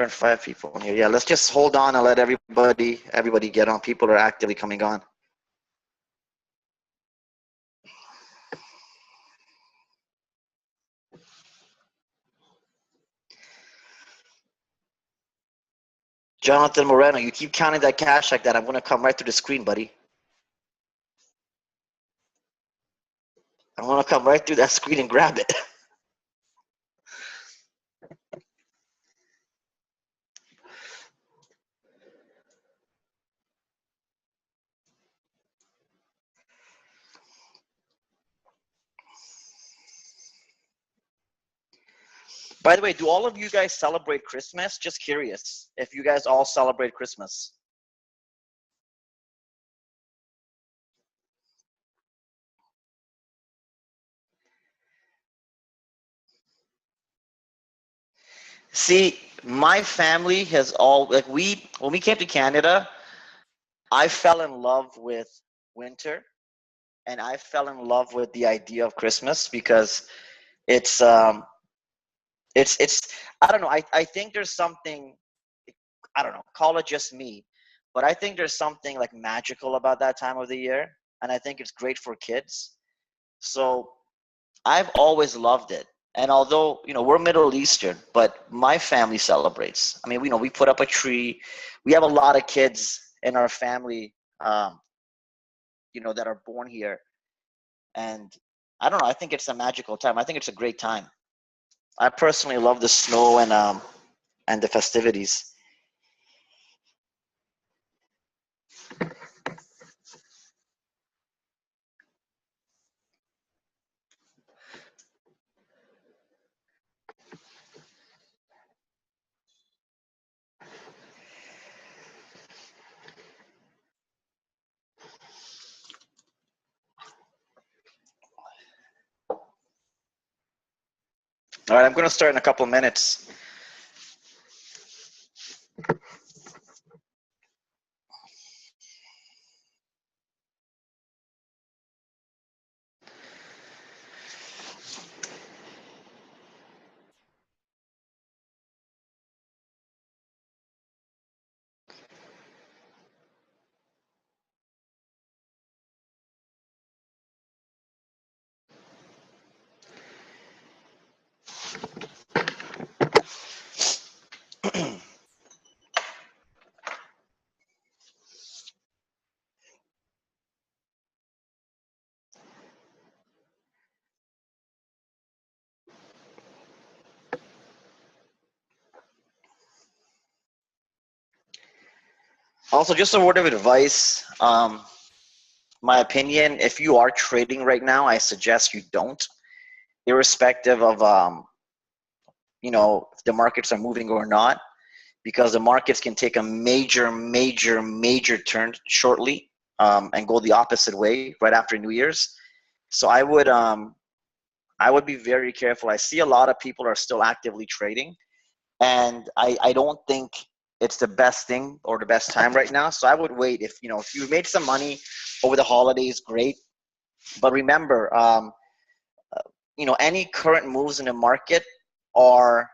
105 people in here. Yeah, let's just hold on and let everybody get on. People are actively coming on. Jonathan Moreno, you keep counting that cash like that, I'm going to come right through the screen, buddy. I'm going to come right through that screen and grab it. By the way, do all of you guys celebrate Christmas? Just curious if you guys all celebrate Christmas. See, my family has all like when we came to Canada, I fell in love with winter and I fell in love with the idea of Christmas because it's it's I don't know, I think there's something, I don't know, call it just me, but I think there's something like magical about that time of the year and I think it's great for kids. So I've always loved it. And although, we're Middle Eastern, but my family celebrates. I mean, we put up a tree. We have a lot of kids in our family, that are born here. And I don't know, I think it's a magical time. I think it's a great time. I personally love the snow and the festivities. All right, I'm going to start in a couple of minutes. Also, just a word of advice. My opinion, if you are trading right now, I suggest you don't, irrespective of, if the markets are moving or not, because the markets can take a major, major, major turn shortly, and go the opposite way right after New Year's. So I would be very careful. I see a lot of people are still actively trading, and I don't think it's the best thing or the best time right now. So I would wait. If you made some money over the holidays, great. But remember, any current moves in the market are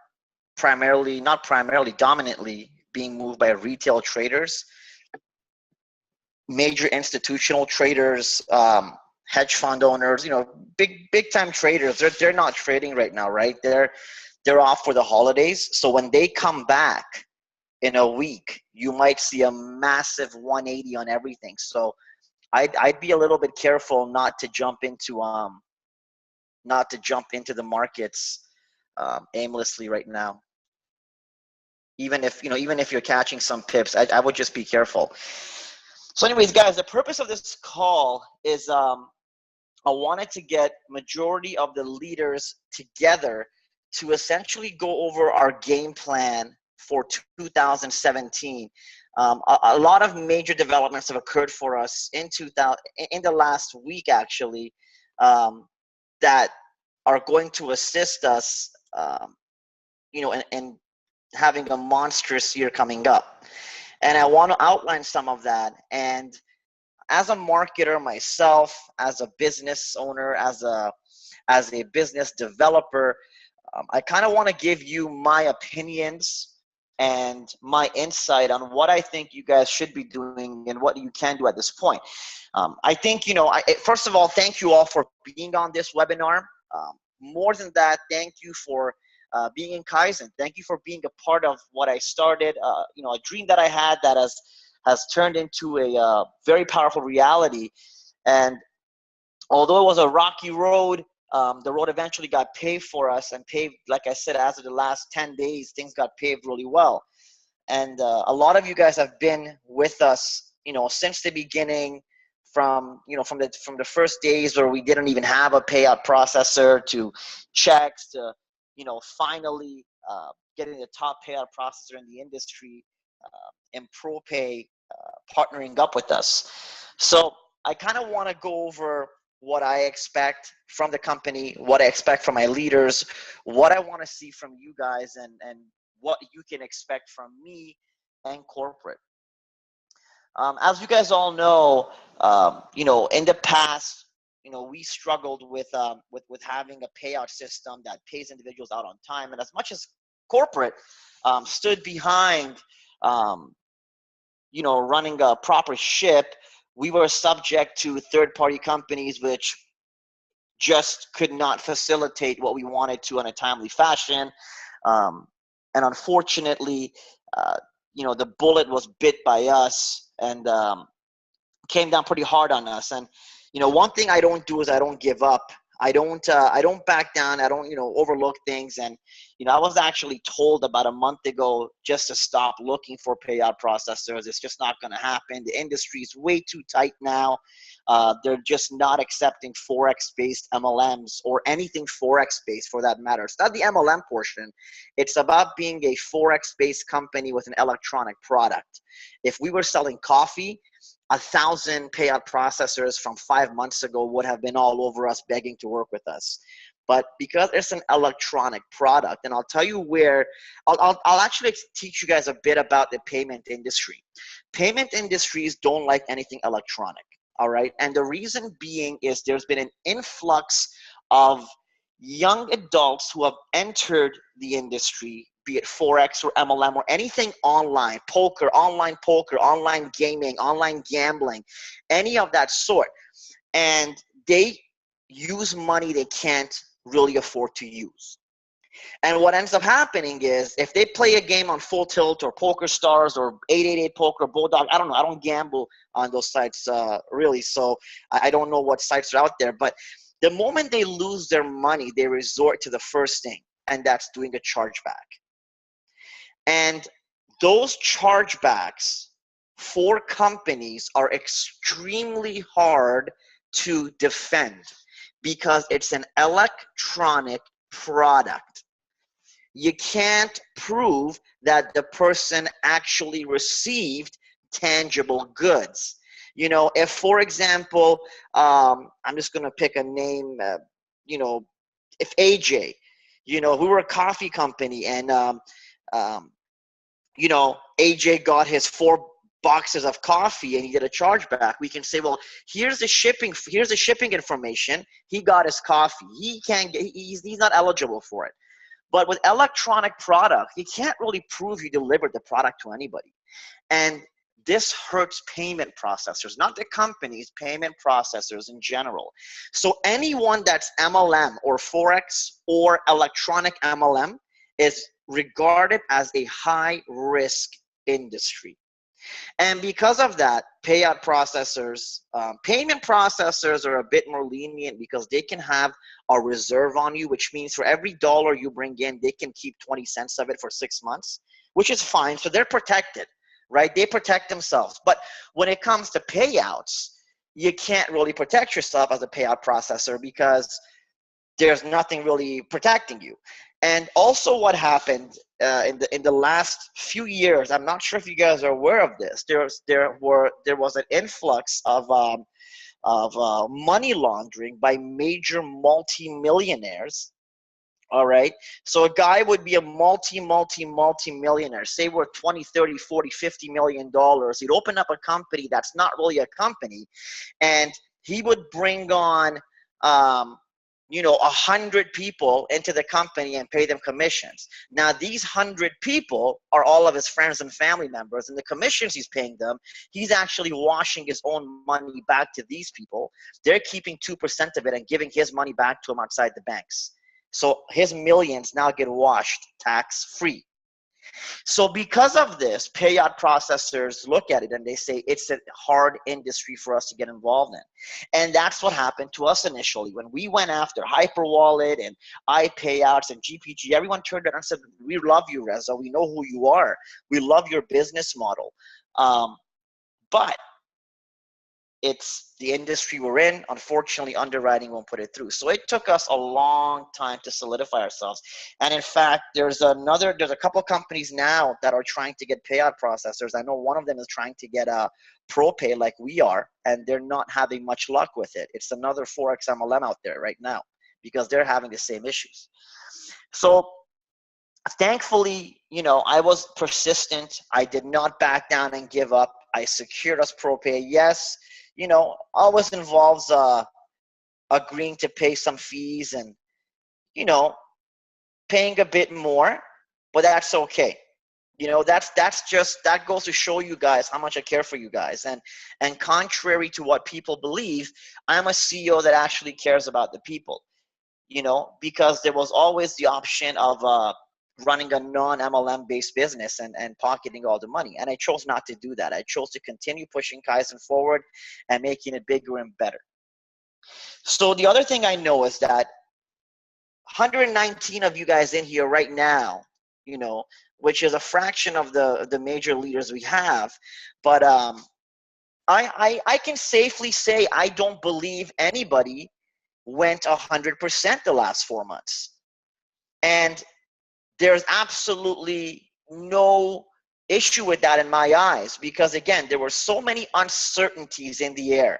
primarily, not primarily, dominantly being moved by retail traders, major institutional traders, hedge fund owners, big time traders. They're not trading right now, right? They're off for the holidays. So when they come back in a week, you might see a massive 180 on everything. So I'd be a little bit careful not to jump into the markets aimlessly right now. Even if you're catching some pips, I would just be careful. So anyways, guys, the purpose of this call is I wanted to get majority of the leaders together to essentially go over our game plan for 2017. A lot of major developments have occurred for us in the last week, actually, that are going to assist us, in having a monstrous year coming up. And I want to outline some of that. And as a marketer myself, as a business owner, as a business developer, I kind of want to give you my opinions and my insight on what I think you guys should be doing and what you can do at this point. I think, first of all, thank you all for being on this webinar. More than that, thank you for being in Kaizen. Thank you for being a part of what I started, a dream that I had that has turned into a very powerful reality. And although it was a rocky road, the road eventually got paved for us and paved, like I said, as of the last 10 days, things got paved really well. And a lot of you guys have been with us, since the beginning, from the first days where we didn't even have a payout processor, to checks, to, finally getting the top payout processor in the industry, and ProPay partnering up with us. So I kind of want to go over what I expect from the company, what I expect from my leaders, what I want to see from you guys, and what you can expect from me and corporate. As you guys all know, in the past, we struggled with having a payout system that pays individuals out on time. And as much as corporate stood behind, running a proper ship, we were subject to third-party companies which just could not facilitate what we wanted to in a timely fashion. And unfortunately, the bullet was bit by us and came down pretty hard on us. And, one thing I don't do is I don't give up. I don't back down. I don't, overlook things. And, I was actually told about a month ago just to stop looking for payout processors. It's just not going to happen. The industry is way too tight now. They're just not accepting Forex-based MLMs or anything Forex-based for that matter. It's not the MLM portion. It's about being a Forex-based company with an electronic product. If we were selling coffee, 1,000 payout processors from 5 months ago would have been all over us begging to work with us. But because it's an electronic product, and I'll tell you where, I'll actually teach you guys a bit about the payment industry. Payment industries don't like anything electronic, all right? And the reason being is there's been an influx of young adults who have entered the industry, be it Forex or MLM or anything online, online gaming, online gambling, any of that sort. And they use money they can't really afford to use. And what ends up happening is if they play a game on Full Tilt or Poker Stars or 888 Poker, Bulldog, I don't know. I don't gamble on those sites really, so I don't know what sites are out there. But the moment they lose their money, they resort to the first thing, and that's doing a chargeback. And those chargebacks for companies are extremely hard to defend because it's an electronic product. You can't prove that the person actually received tangible goods. If, for example, I'm just going to pick a name, if AJ, we were a coffee company and, AJ got his 4 boxes of coffee and he did a chargeback, we can say, well, here's the shipping information. He got his coffee. He's not eligible for it. But with electronic product, you can't really prove you delivered the product to anybody. And this hurts payment processors, not the companies, payment processors in general. So anyone that's MLM or Forex or electronic MLM is regarded as a high-risk industry. And because of that, payout processors, payment processors are a bit more lenient because they can have a reserve on you, which means for every dollar you bring in, they can keep 20 cents of it for 6 months, which is fine. So they're protected, right? They protect themselves. But when it comes to payouts, you can't really protect yourself as a payout processor because there's nothing really protecting you. And also what happened in the last few years, I'm not sure if you guys are aware of this, there was an influx of money laundering by major multi-millionaires. All right. So a guy would be a multi-millionaire, say we're 20, 30, 40, $50 million. He'd open up a company that's not really a company, and he would bring on 100 people into the company and pay them commissions. Now, these 100 people are all of his friends and family members, and the commissions he's paying them, he's actually washing his own money back to these people. They're keeping 2% of it and giving his money back to him outside the banks. So his millions now get washed tax-free. So because of this, payout processors look at it and they say it's a hard industry for us to get involved in. And that's what happened to us initially. When we went after Hyperwallet and iPayouts and GPG, everyone turned around and said, we love you, Reza. We know who you are. We love your business model. But it's the industry we're in. Unfortunately, underwriting won't put it through. So it took us a long time to solidify ourselves. And in fact, there's a couple companies now that are trying to get payout processors. I know one of them is trying to get a ProPay like we are, and they're not having much luck with it. It's another Forex MLM out there right now because they're having the same issues. So thankfully, I was persistent. I did not back down and give up. I secured us ProPay. Yes, always involves agreeing to pay some fees and, paying a bit more, but that's okay. That goes to show you guys how much I care for you guys. And contrary to what people believe, I'm a CEO that actually cares about the people, because there was always the option of running a non-MLM based business and pocketing all the money. And I chose not to do that. I chose to continue pushing Kaizen forward and making it bigger and better. So the other thing I know is that 119 of you guys in here right now, which is a fraction of the major leaders we have. But I can safely say I don't believe anybody went 100% the last 4 months. And there's absolutely no issue with that in my eyes, because again, there were so many uncertainties in the air.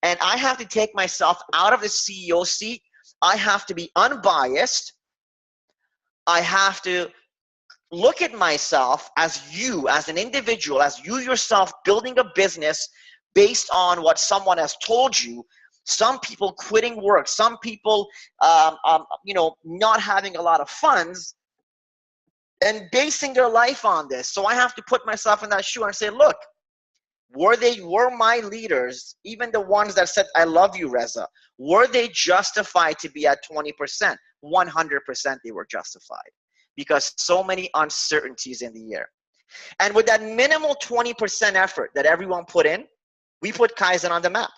And I have to take myself out of the CEO seat. I have to be unbiased. I have to look at myself as an individual, as you yourself building a business based on what someone has told you. Some people quitting work, some people, not having a lot of funds and basing their life on this. So I have to put myself in that shoe and say, look, were my leaders, even the ones that said, I love you, Reza, were they justified to be at 20%? 100% they were justified, because so many uncertainties in the air. And with that minimal 20% effort that everyone put in, we put Kaizen on the map.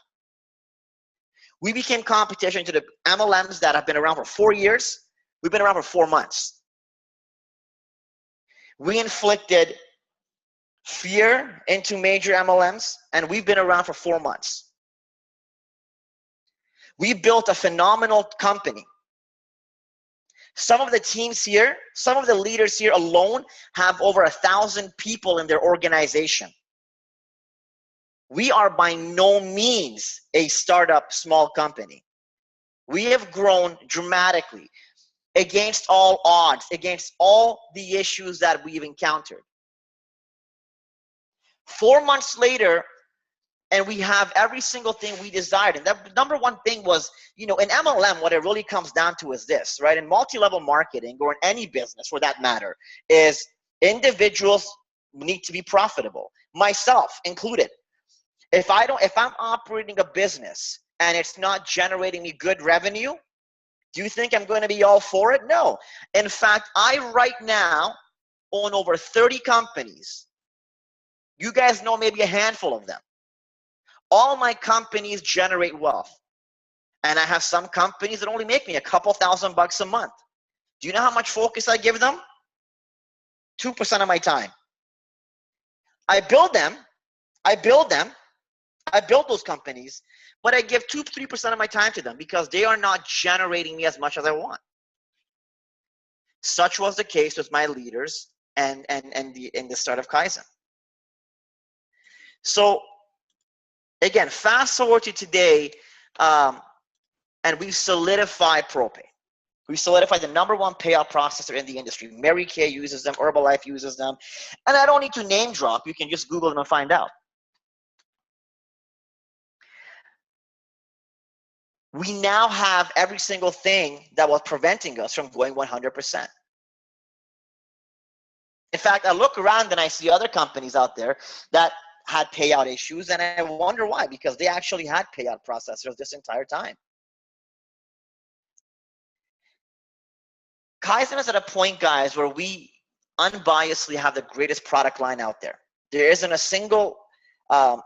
We became competition to the MLMs that have been around for 4 years. We've been around for 4 months. We inflicted fear into major MLMs, and we've been around for 4 months. We built a phenomenal company. Some of the teams here, some of the leaders here alone have over 1,000 people in their organization. We are by no means a startup small company. We have grown dramatically against all odds, against all the issues that we've encountered. 4 months later, and we have every single thing we desired. And the number one thing was, in MLM, what it really comes down to is this, right? In multi-level marketing, or in any business for that matter, is individuals need to be profitable, myself included. If I'm operating a business and it's not generating me good revenue, do you think I'm going to be all for it? No. In fact, I right now own over 30 companies. You guys know maybe a handful of them. All my companies generate wealth. And I have some companies that only make me a couple $1,000 a month. Do you know how much focus I give them? 2% of my time. I build those companies, but I give 2-3% of my time to them because they are not generating me as much as I want. Such was the case with my leaders and in the start of Kaizen. So again, fast forward to today, and we've solidified ProPay. We solidified the #1 payout processor in the industry. Mary Kay uses them, Herbalife uses them, and I don't need to name drop. You can just Google them and find out. we now have every single thing that was preventing us from going 100%. In fact, I look around and I see other companies out there that had payout issues, and I wonder why, because they actually had payout processors this entire time. Kaizen is at a point, guys, where we unbiasedly have the greatest product line out there. There isn't a single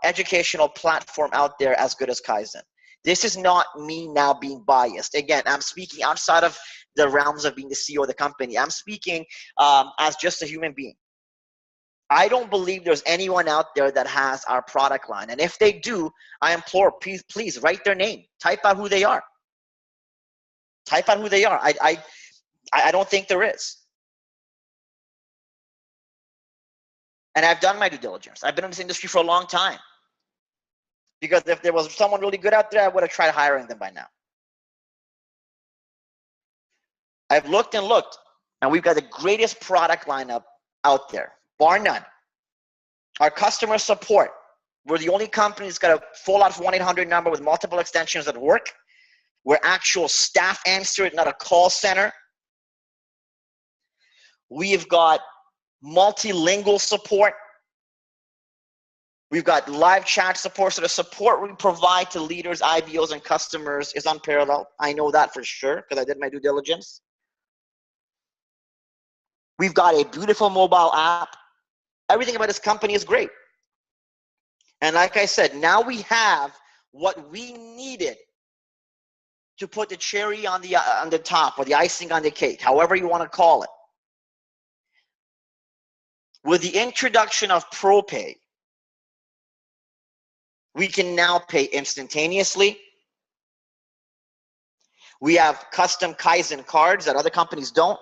educational platform out there as good as Kaizen. This is not me now being biased. Again, I'm speaking outside of the realms of being the CEO of the company. I'm speaking as just a human being. I don't believe there's anyone out there that has our product line. And if they do, I implore, please write their name. Type out who they are. Type out who they are. I don't think there is. And I've done my due diligence. I've been in this industry for a long time. Because if there was someone really good out there, I would have tried hiring them by now. I've looked and looked, and we've got the greatest product lineup out there, bar none. Our customer support, we're the only company that's got a full-out 1-800 number with multiple extensions that work, where actual staff answer it, not a call center. We've got multilingual support. We've got live chat support. So the support we provide to leaders, IBOs, and customers is unparalleled. I know that for sure because I did my due diligence. We've got a beautiful mobile app. Everything about this company is great. And like I said, now we have what we needed to put the cherry on the top, or the icing on the cake, however you want to call it. With the introduction of ProPay, we can now pay instantaneously. We have custom Kaizen cards that other companies don't.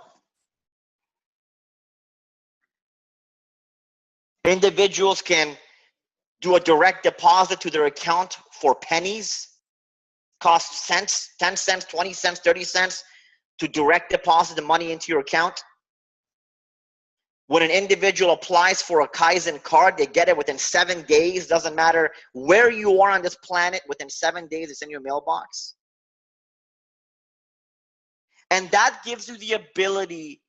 Individuals can do a direct deposit to their account for pennies, cost cents, 10 cents, 20 cents, 30 cents, to direct deposit the money into your account. When an individual applies for a Kaizen card, they get it within 7 days. Doesn't matter where you are on this planet, within 7 days, it's in your mailbox. And that gives you the ability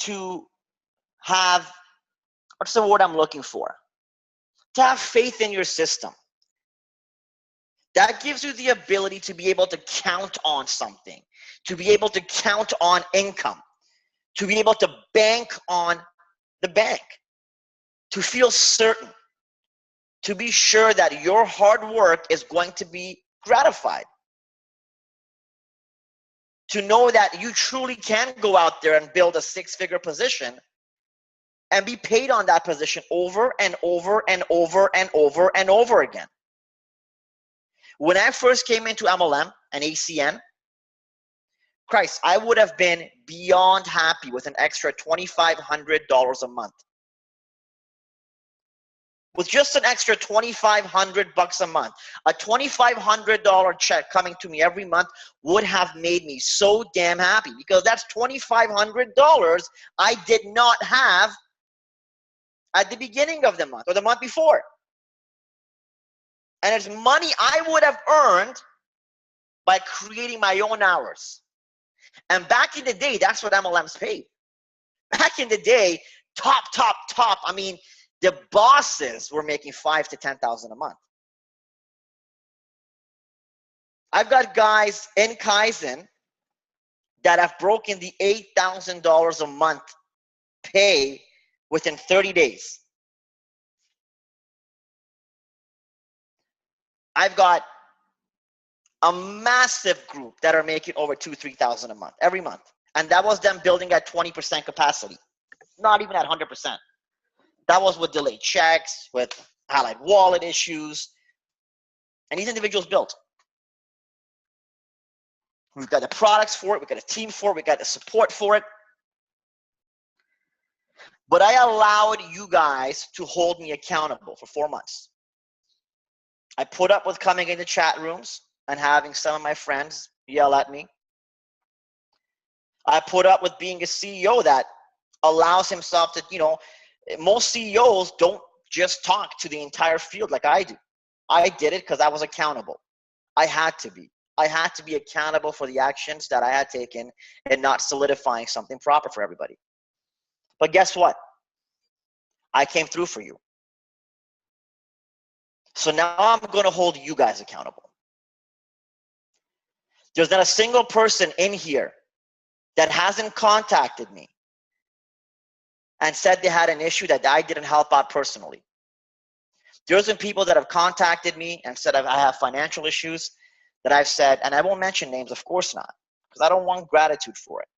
to have, what's the word I'm looking for? To have faith in your system. That gives you the ability to be able to count on something, to be able to count on income, to be able to bank on the bank, to feel certain, to be sure that your hard work is going to be gratified, to know that you truly can go out there and build a 6-figure position and be paid on that position over and over and over and over and over again. When I first came into MLM and ACN, Christ, I would have been beyond happy with an extra $2,500 a month. With just an extra $2,500 a month, a $2,500 check coming to me every month would have made me so damn happy, because that's $2,500 I did not have at the beginning of the month or the month before. And it's money I would have earned by creating my own hours. And back in the day, that's what MLMs paid. Back in the day, top, I mean, the bosses were making $5,000 to $10,000 a month. I've got guys in Kaizen that have broken the $8,000 a month pay within 30 days. I've got a massive group that are making over $2,000 to $3,000 a month, every month. And that was them building at 20% capacity, not even at 100%. That was with delayed checks, with highlight wallet issues. And these individuals built. We've got the products for it. We've got a team for it. We've got the support for it. But I allowed you guys to hold me accountable for 4 months. I put up with coming into chat rooms and having some of my friends yell at me. I put up with being a CEO that allows himself to, most CEOs don't just talk to the entire field like I do. I did it because I was accountable. I had to be. I had to be accountable for the actions that I had taken and not solidifying something proper for everybody. But guess what? I came through for you. So now I'm going to hold you guys accountable. There's not a single person in here that hasn't contacted me and said they had an issue that I didn't help out personally. There's been people that have contacted me and said I have financial issues that I've said, and I won't mention names, of course not, because I don't want gratitude for it.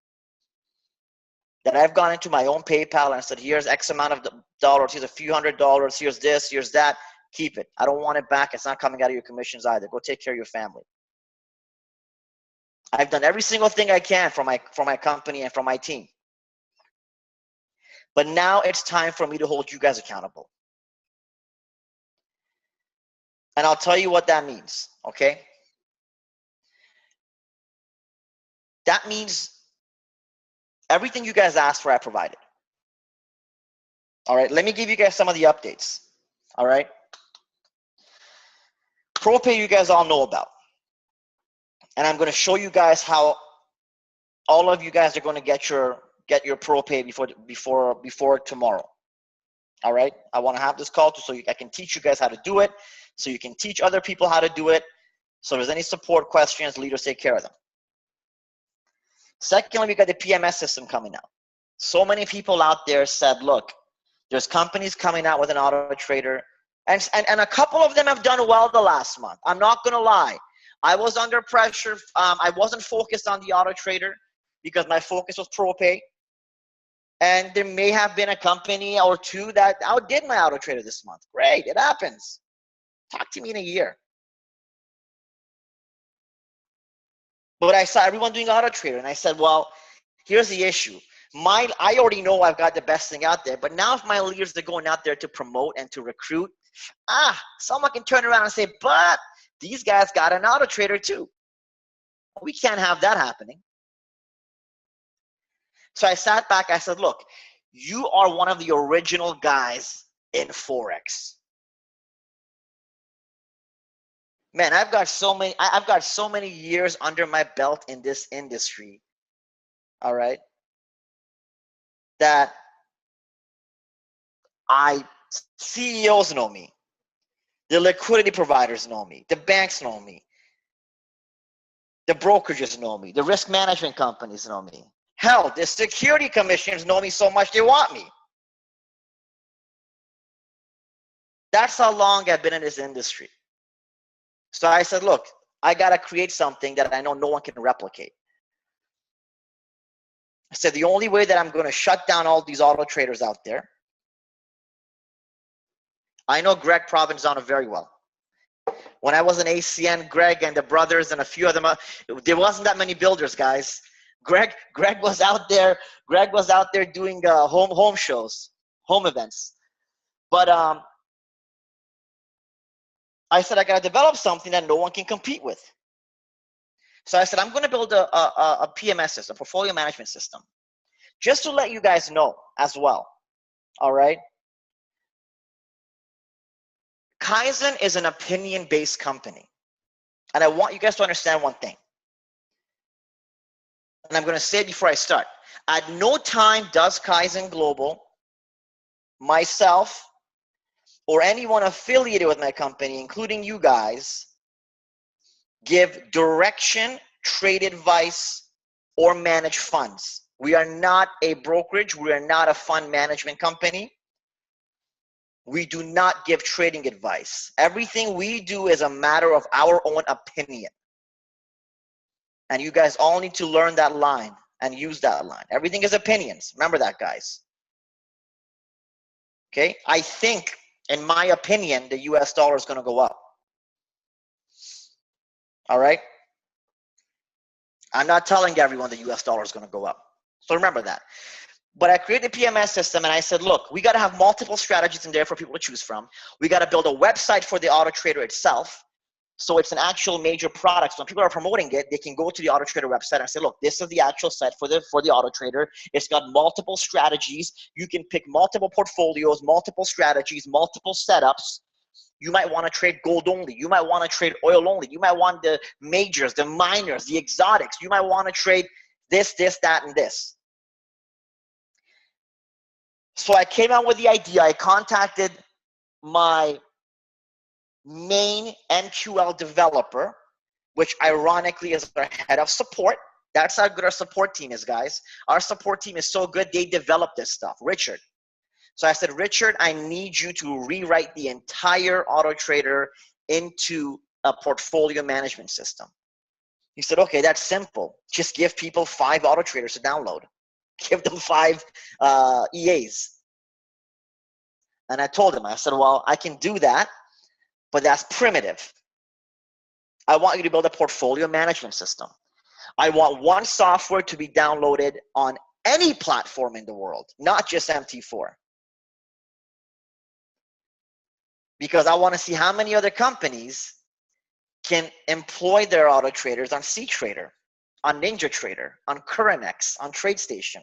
That I've gone into my own PayPal and said, here's X amount of dollars, here's a few $100s, here's this, here's that, keep it. I don't want it back. It's not coming out of your commissions either. Go take care of your family. I've done every single thing I can for my company and for my team. But now it's time for me to hold you guys accountable. And I'll tell you what that means, okay? That means everything you guys asked for, I provided. All right, let me give you guys some of the updates. All right. ProPay you guys all know about. And I'm going to show you guys how all of you guys are going to get your ProPay before tomorrow. All right. I want to have this call so I can teach you guys how to do it, so you can teach other people how to do it. So if there's any support questions, leaders take care of them. Secondly, we got the PMS system coming out. So many people out there said, look, there's companies coming out with an auto trader, and a couple of them have done well the last month. I'm not going to lie. I was under pressure. I wasn't focused on the auto trader because my focus was ProPay. And there may have been a company or two that outdid my auto trader this month. Great, it happens. Talk to me in a year. But I saw everyone doing auto trader, and I said, well, here's the issue. I already know I've got the best thing out there, but now if my leaders are going out there to promote and to recruit, someone can turn around and say, but these guys got an auto trader too. We can't have that happening. So I sat back, I said, look, you are one of the original guys in Forex. Man, I've got so many years under my belt in this industry. All right. That CEOs know me. The liquidity providers know me. The banks know me. The brokerages know me. The risk management companies know me. Hell, the security commissions know me so much they want me. That's how long I've been in this industry. So I said, look, I got to create something that I know no one can replicate. I said, the only way that I'm going to shut down all these auto traders out there, I know Greg Provenzano very well. When I was in ACN, Greg and the brothers and a few of them, there wasn't that many builders, guys. Greg was out there. Greg was out there doing home shows, home events. But I said, I got to develop something that no one can compete with. So I said, I'm going to build a PMS system, portfolio management system, just to let you guys know as well. All right. Kaizen is an opinion-based company. And I want you guys to understand one thing. And I'm going to say it before I start. At no time does Kaizen Global, myself, or anyone affiliated with my company, including you guys, give direction, trade advice, or manage funds. We are not a brokerage. We are not a fund management company. We do not give trading advice. Everything we do is a matter of our own opinion. And you guys all need to learn that line and use that line. Everything is opinions. Remember that, guys. Okay? I think, in my opinion, the US dollar is going to go up. All right? I'm not telling everyone the US dollar is going to go up. So remember that. But I created a PMS system and I said, look, we got to have multiple strategies in there for people to choose from. We got to build a website for the auto trader itself. So it's an actual major product. So when people are promoting it, they can go to the auto trader website and say, look, this is the actual site for the auto trader. It's got multiple strategies. You can pick multiple portfolios, multiple strategies, multiple setups. You might want to trade gold only. You might want to trade oil only. You might want the majors, the minors, the exotics. You might want to trade this, that, and this. So I came out with the idea. I contacted my main MQL developer, which ironically is our head of support. That's how good our support team is, guys. Our support team is so good, they developed this stuff. Richard. So I said, Richard, I need you to rewrite the entire AutoTrader into a portfolio management system. He said, okay, that's simple. Just give people 5 AutoTraders to download. Give them 5 EAs. And I told him, I said, well, I can do that, but that's primitive. I want you to build a portfolio management system. I want one software to be downloaded on any platform in the world, not just MT4. Because I want to see how many other companies can employ their auto traders on CTrader, on NinjaTrader, on CurrentX, on TradeStation.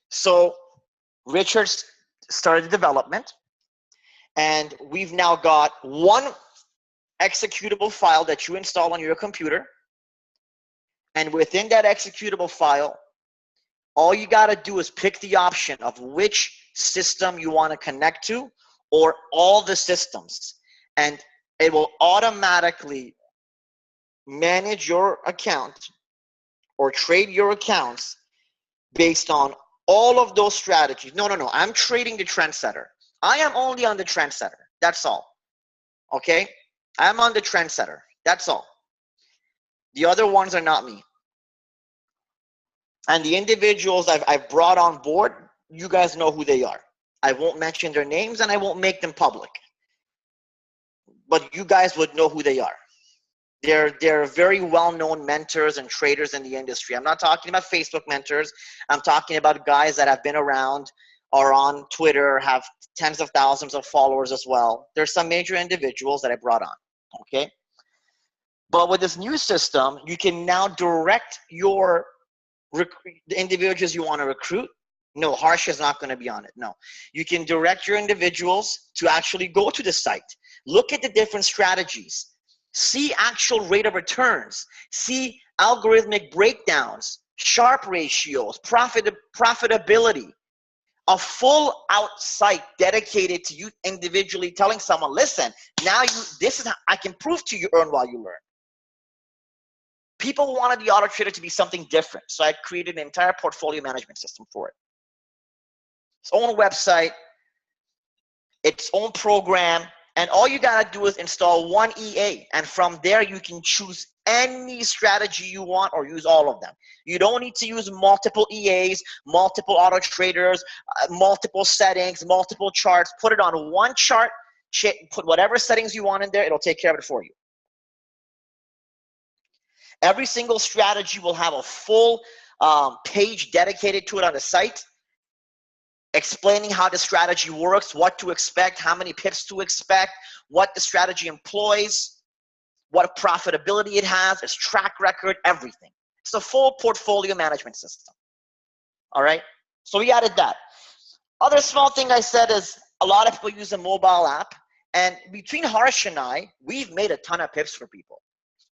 So Richard started the development, and we've now got one executable file that you install on your computer. And within that executable file, all you got to do is pick the option of which system you want to connect to, or all the systems, and it will automatically manage your account or trade your accounts based on all of those strategies. No, I'm trading the trendsetter. I am only on the trendsetter. That's all. Okay? I'm on the trendsetter. That's all. The other ones are not me. And the individuals I've brought on board, you guys know who they are. I won't mention their names and I won't make them public. But you guys would know who they are. They're very well-known mentors and traders in the industry. I'm not talking about Facebook mentors. I'm talking about guys that have been around, are on Twitter, have tens of thousands of followers as well. There's some major individuals that I brought on, okay? But with this new system, you can now direct the individuals you want to recruit. No, Harsh is not going to be on it. No. You can direct your individuals to actually go to the site. Look at the different strategies. See actual rate of returns. See algorithmic breakdowns, Sharpe ratios, profitability. A full out site dedicated to you individually telling someone, listen, now this is how I can prove to you earn while you learn. People wanted the AutoTrader to be something different. So I created an entire portfolio management system for it. Its own website, its own program, and all you gotta do is install one EA, and from there you can choose any strategy you want or use all of them. You don't need to use multiple EAs, multiple auto traders, multiple settings, multiple charts. Put it on one chart, put whatever settings you want in there, it'll take care of it for you. Every single strategy will have a full page dedicated to it on the site, explaining how the strategy works, what to expect, how many pips to expect, what the strategy employs, what profitability it has, its track record, everything. It's a full portfolio management system. All right? So we added that. Other small thing I said is a lot of people use a mobile app, and between Harsh and I, we've made a ton of pips for people.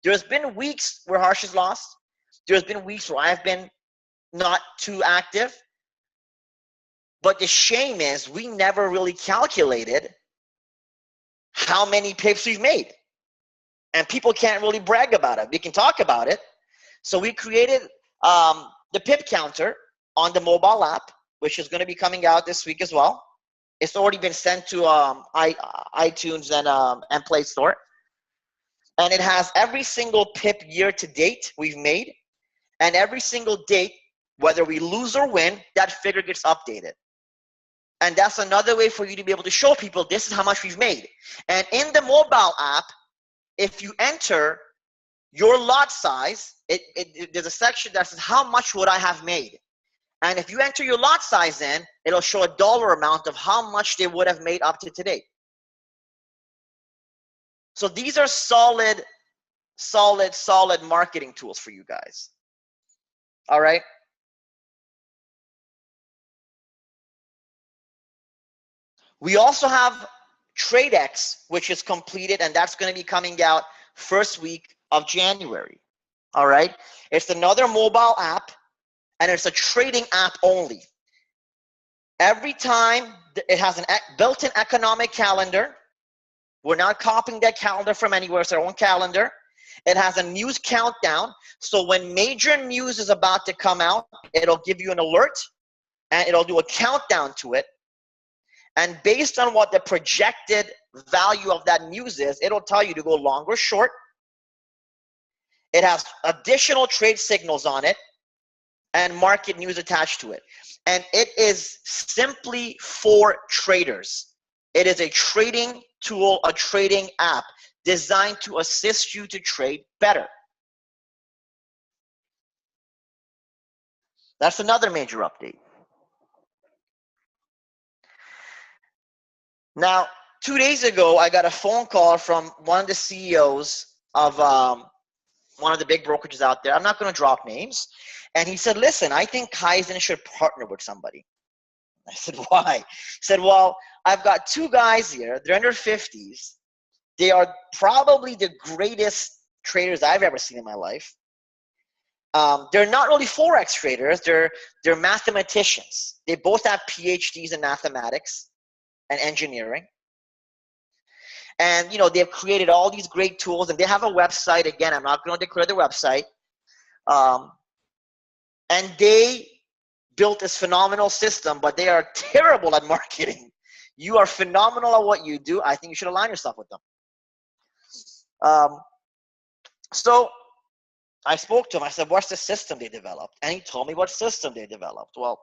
There's been weeks where Harsh has lost. There's been weeks where I've been not too active. But the shame is we never really calculated how many pips we've made. And people can't really brag about it. We can talk about it. So we created the pip counter on the mobile app, which is going to be coming out this week as well. It's already been sent to iTunes and Play Store. And it has every single pip year to date we've made. And every single date, whether we lose or win, that figure gets updated. And that's another way for you to be able to show people this is how much we've made. And in the mobile app, if you enter your lot size, there's a section that says how much would I have made. And if you enter your lot size in, it'll show a dollar amount of how much they would have made up to today. So these are solid marketing tools for you guys. All right. We also have TradeX, which is completed, and that's going to be coming out first week of January. All right. It's another mobile app, and it's a trading app only. Every time it has a built-in economic calendar. We're not copying that calendar from anywhere. It's our own calendar. It has a news countdown. So when major news is about to come out, it'll give you an alert, and it'll do a countdown to it. And based on what the projected value of that news is, it'll tell you to go long or short. It has additional trade signals on it and market news attached to it. And it is simply for traders. It is a trading tool, a trading app designed to assist you to trade better. That's another major update. Now, 2 days ago, I got a phone call from one of the CEOs of one of the big brokerages out there. I'm not going to drop names. And he said, listen, I think Kaizen should partner with somebody. I said, why? He said, well, I've got 2 guys here. They're in their 50s. They are probably the greatest traders I've ever seen in my life. They're not really Forex traders. They're mathematicians. They both have PhDs in mathematics and engineering. And, you know, they've created all these great tools, and they have a website. Again, I'm not going to declare the website. And they built this phenomenal system, but they are terrible at marketing. You are phenomenal at what you do. I think you should align yourself with them. So I spoke to him. I said, what's the system they developed? And he told me what system they developed. Well,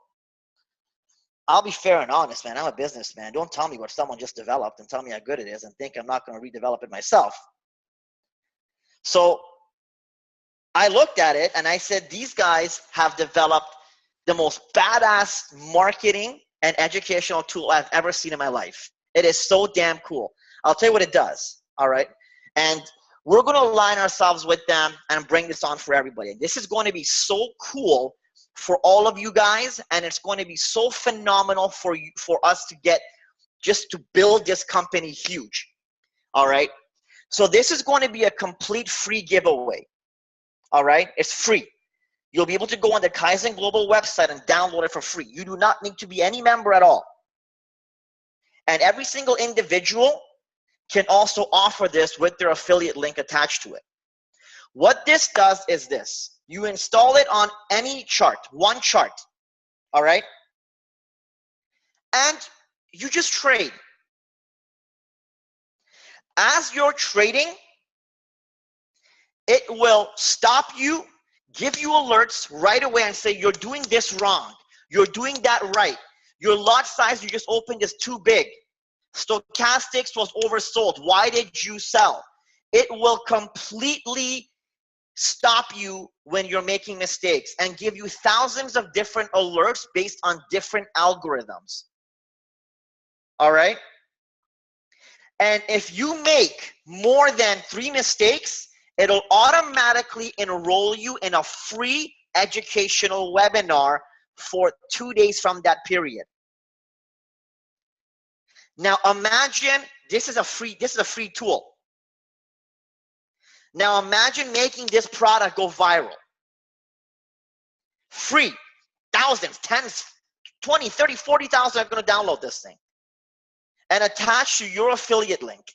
I'll be fair and honest, man. I'm a businessman. Don't tell me what someone just developed and tell me how good it is and think I'm not going to redevelop it myself. So I looked at it and I said, these guys have developed the most badass marketing and educational tool I've ever seen in my life. It is so damn cool. I'll tell you what it does, all right? And we're going to align ourselves with them and bring this on for everybody. This is going to be so cool for all of you guys, and it's going to be so phenomenal for you, for us to get, just to build this company huge, all right? So this is going to be a complete free giveaway, all right? It's free. You'll be able to go on the Kaizen Global website and download it for free. You do not need to be any member at all. And every single individual can also offer this with their affiliate link attached to it. What this does is this. You install it on any chart, one chart, all right? And you just trade. As you're trading, it will stop you, give you alerts right away and say, you're doing this wrong. You're doing that right. Your lot size you just opened is too big. Stochastics was oversold. Why did you sell? It will completely stop you when you're making mistakes and give you thousands of different alerts based on different algorithms. All right? And if you make more than 3 mistakes, it'll automatically enroll you in a free educational webinar for 2 days from that period. Now imagine this is a free tool. Now imagine making this product go viral. Free. Thousands, tens, 20, 30, 40,000 are going to download this thing. And attach to your affiliate link.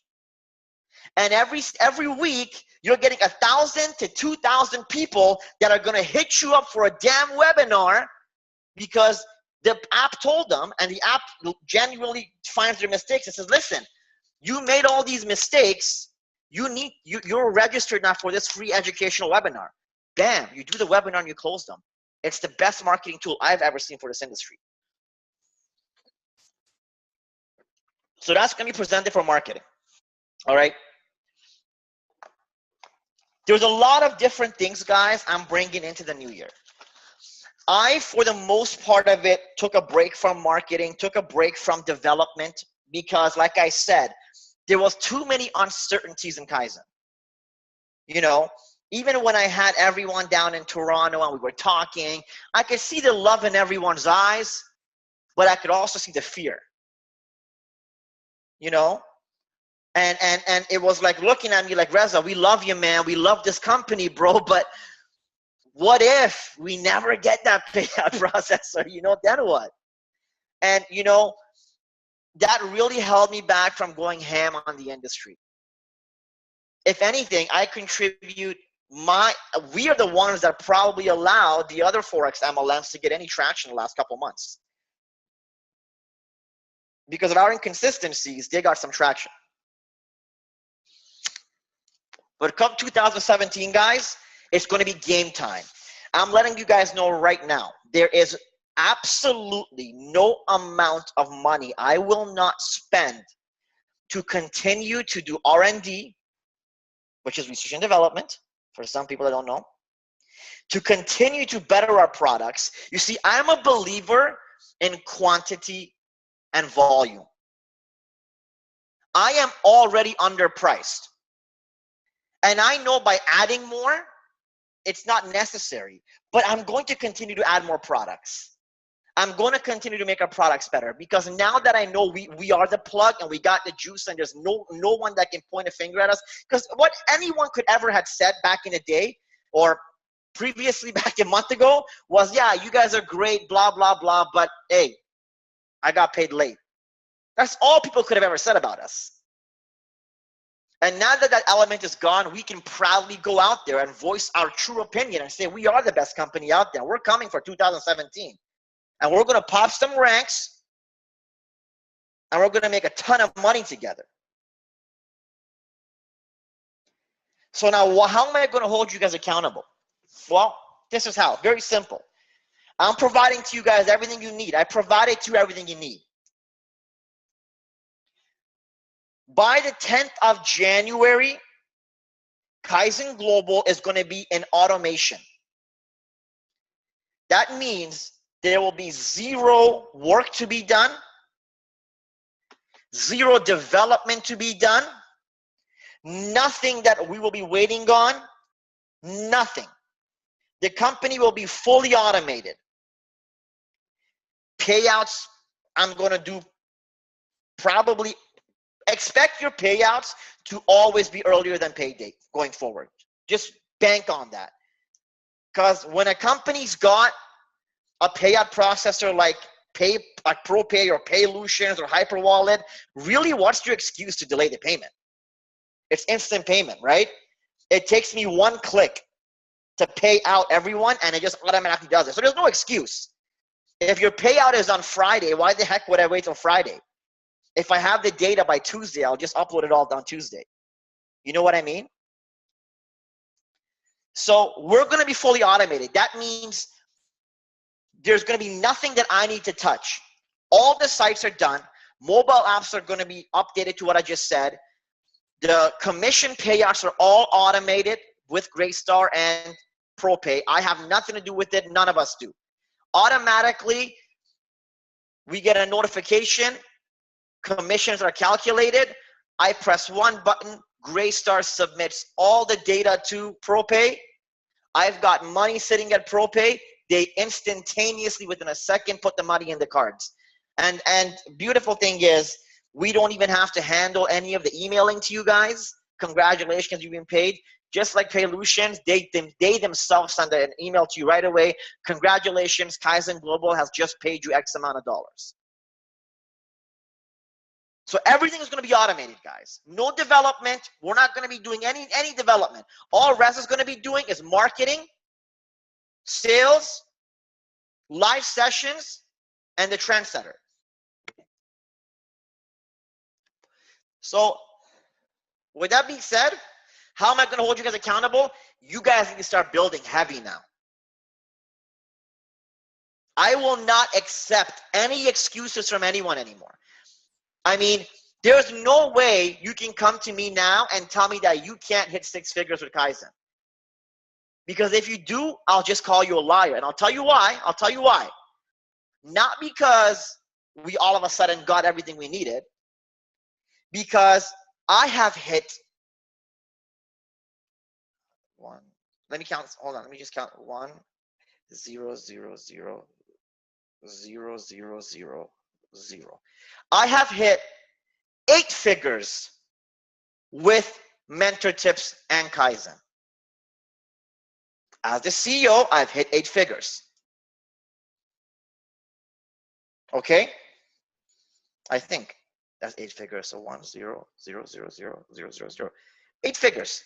And every week, you're getting 1,000 to 2,000 people that are going to hit you up for a damn webinar because the app told them, and the app genuinely finds their mistakes and says, listen, you made all these mistakes. You're registered now for this free educational webinar. Bam, you do the webinar and you close them. It's the best marketing tool I've ever seen for this industry. So that's going to be presented for marketing. All right. There's a lot of different things, guys, I'm bringing into the new year. I, for the most part of it, took a break from marketing, took a break from development because, like I said, there was too many uncertainties in Kaizen. You know, even when I had everyone down in Toronto and we were talking, I could see the love in everyone's eyes, but I could also see the fear. You know, And it was like looking at me like, Reza, we love you, man. We love this company, bro. But what if we never get that payout processor? Then what? And that really held me back from going ham on the industry. If anything, I contribute we are the ones that probably allowed the other Forex MLMs to get any traction in the last couple months. Because of our inconsistencies, they got some traction. But come 2017, guys, it's going to be game time. I'm letting you guys know right now, there is absolutely no amount of money I will not spend to continue to do R&D, which is research and development, for some people that don't know, to continue to better our products. You see, I'm a believer in quantity and volume. I am already underpriced. And I know by adding more, it's not necessary. But I'm going to continue to add more products. I'm going to continue to make our products better, because now that I know we are the plug and we got the juice and there's no one that can point a finger at us. Because what anyone could ever have said back in the day or previously back a month ago was, yeah, you guys are great, blah, blah, blah, but hey, I got paid late. That's all people could have ever said about us. And now that that element is gone, we can proudly go out there and voice our true opinion and say we are the best company out there. We're coming for 2017. And we're going to pop some ranks, and we're going to make a ton of money together. So now, how am I going to hold you guys accountable? Well, this is how. Very simple. I'm providing to you guys everything you need. I provided to you everything you need. By the 10th of January, Kaizen Global is going to be in automation. That means there will be zero work to be done, zero development to be done, nothing that we will be waiting on, nothing. The company will be fully automated. Payouts, I'm going to do probably, expect your payouts to always be earlier than pay date going forward. Just bank on that. Because when a company's got a payout processor like ProPay or Paylutions or Hyperwallet, really, what's your excuse to delay the payment? It's instant payment, right? It takes me one click to pay out everyone, and it just automatically does it. So there's no excuse. If your payout is on Friday, why the heck would I wait till Friday? If I have the data by Tuesday, I'll just upload it all on Tuesday. You know what I mean? So we're going to be fully automated. That means there's going to be nothing that I need to touch. All the sites are done. Mobile apps are going to be updated to what I just said. The commission payouts are all automated with Greystar and ProPay. I have nothing to do with it. None of us do. Automatically, we get a notification. Commissions are calculated. I press one button. Greystar submits all the data to ProPay. I've got money sitting at ProPay. They instantaneously, within a second, put the money in the cards. And beautiful thing is, we don't even have to handle any of the emailing to you guys. Congratulations, you've been paid. Just like Paylutions, they themselves send an email to you right away. Congratulations, Kaizen Global has just paid you X amount of dollars. So everything is going to be automated, guys. No development. We're not going to be doing any development. All Reza is going to be doing is marketing, sales, live sessions, and the trendsetter. So with that being said, how am I going to hold you guys accountable? You guys need to start building heavy now. I will not accept any excuses from anyone anymore. I mean, there's no way you can come to me now and tell me that you can't hit 6 figures with Kaizen. Because if you do, I'll just call you a liar. And I'll tell you why. I'll tell you why. Not because we all of a sudden got everything we needed. Because I have hit one. Let me count. Hold on. Let me just count. 1, 0, 0, 0, 0, 0, 0, 0. I have hit 8 figures with mentor tips and Kaizen. As the CEO, I've hit 8 figures. Okay? I think that's 8 figures. So 1 0 0 0 0 0 0 0. 8 figures.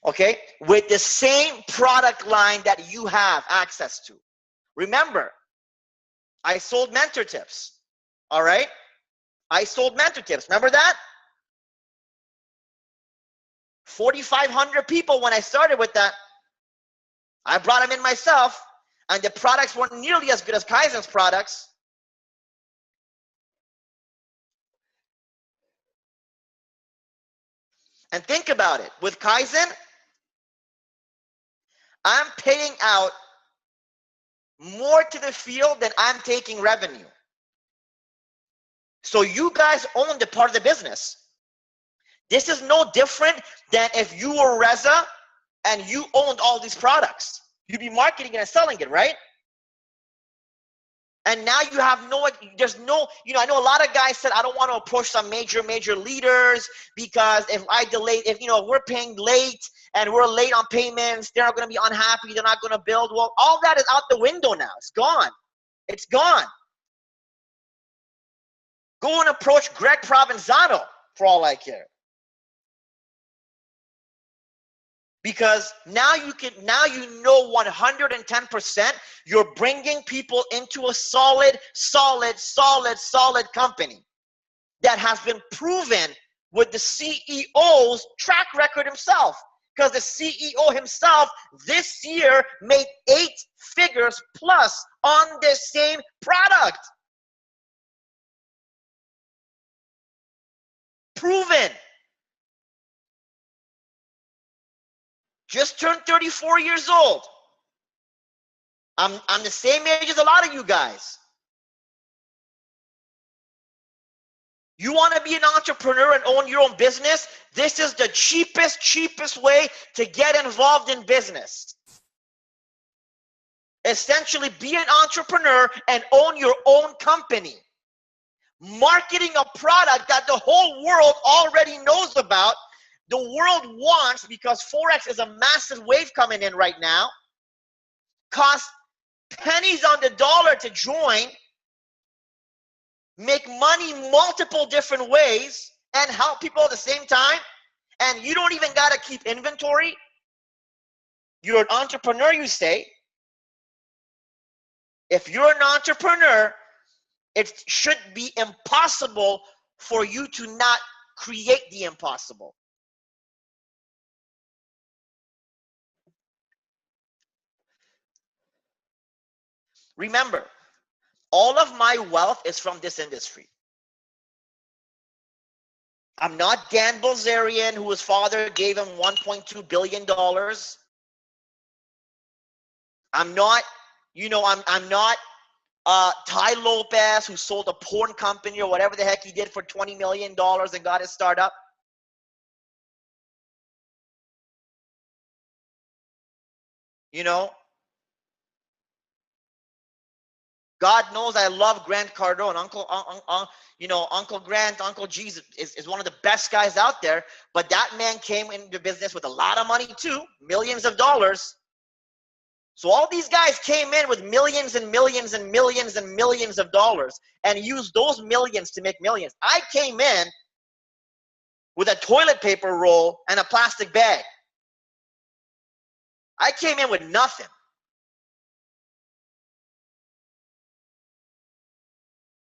Okay? With the same product line that you have access to. Remember, I sold mentor tips. All right? I sold mentor tips. Remember that? 4,500 people when I started with that. I brought them in myself, and the products weren't nearly as good as Kaizen's products. And think about it. With Kaizen, I'm paying out more to the field than I'm taking revenue. So you guys own the part of the business. This is no different than if you were Reza and you owned all these products. You'd be marketing it and selling it, right? And now you have no, there's no, I know a lot of guys said, I don't want to approach some major leaders because if I delay, if we're paying late and we're late on payments, they're not going to be unhappy. They're not going to build. Well, all that is out the window now. It's gone. It's gone. Go and approach Greg Provenzano for all I care. Because now you know 110% you're bringing people into a solid company that has been proven with the CEO's track record himself. Because the CEO himself this year made 8 figures plus on the same product. Proven. Just turned 34 years old. I'm the same age as a lot of you guys. You want to be an entrepreneur and own your own business? This is the cheapest way to get involved in business. Essentially, be an entrepreneur and own your own company. Marketing a product that the whole world already knows about. The world wants, because Forex is a massive wave coming in right now, cost pennies on the dollar to join, make money multiple different ways, and help people at the same time, and you don't even got to keep inventory. You're an entrepreneur, you say. If you're an entrepreneur, it should be impossible for you to not create the impossible. Remember, all of my wealth is from this industry. I'm not Dan Bilzerian, who his father gave him $1.2 billion. I'm not, I'm not Ty Lopez, who sold a porn company or whatever the heck he did for $20 million and got his startup. God knows I love Grant Cardone. Uncle Grant, Uncle Jesus is one of the best guys out there. But that man came into business with a lot of money too, millions of dollars. So all these guys came in with millions and millions and millions and millions of dollars and used those millions to make millions. I came in with a toilet paper roll and a plastic bag. I came in with nothing.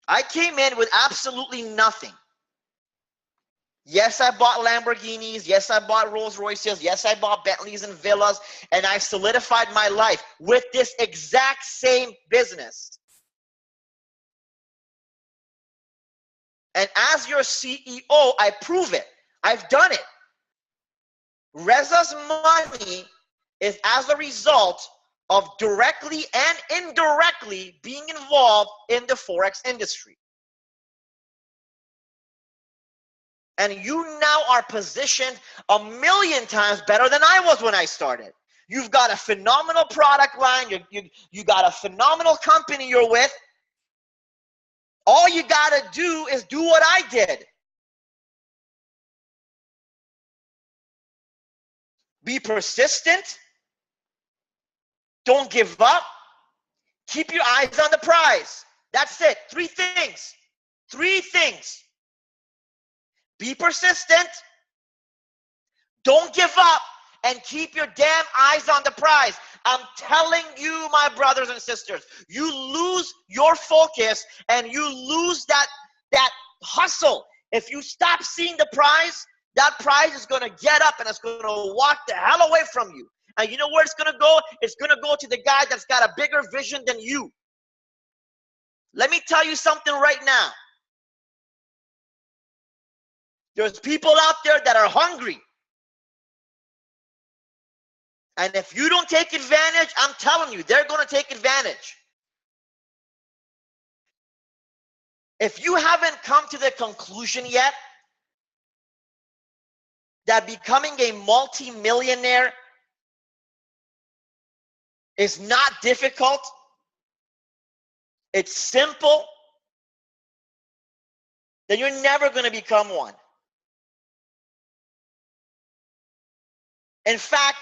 I came in with absolutely nothing. Yes, I bought Lamborghinis. Yes, I bought Rolls Royces. Yes, I bought Bentleys and villas. And I solidified my life with this exact same business. And as your CEO, I prove it. I've done it. Reza's money is as a result of directly and indirectly being involved in the Forex industry. And you now are positioned a million times better than I was when I started. You've got a phenomenal product line. You got a phenomenal company you're with. All you got to do is do what I did. Be persistent. Don't give up. Keep your eyes on the prize. That's it. 3 things. 3 things. Be persistent. Don't give up. And keep your damn eyes on the prize. I'm telling you, my brothers and sisters, you lose your focus and you lose that hustle. If you stop seeing the prize, that prize is going to get up and it's going to walk the hell away from you. And you know where it's going to go? It's going to go to the guy that's got a bigger vision than you. Let me tell you something right now. There's people out there that are hungry. And if you don't take advantage, I'm telling you, they're going to take advantage. If you haven't come to the conclusion yet that becoming a multi-millionaire is not difficult, it's simple, then you're never going to become one. In fact,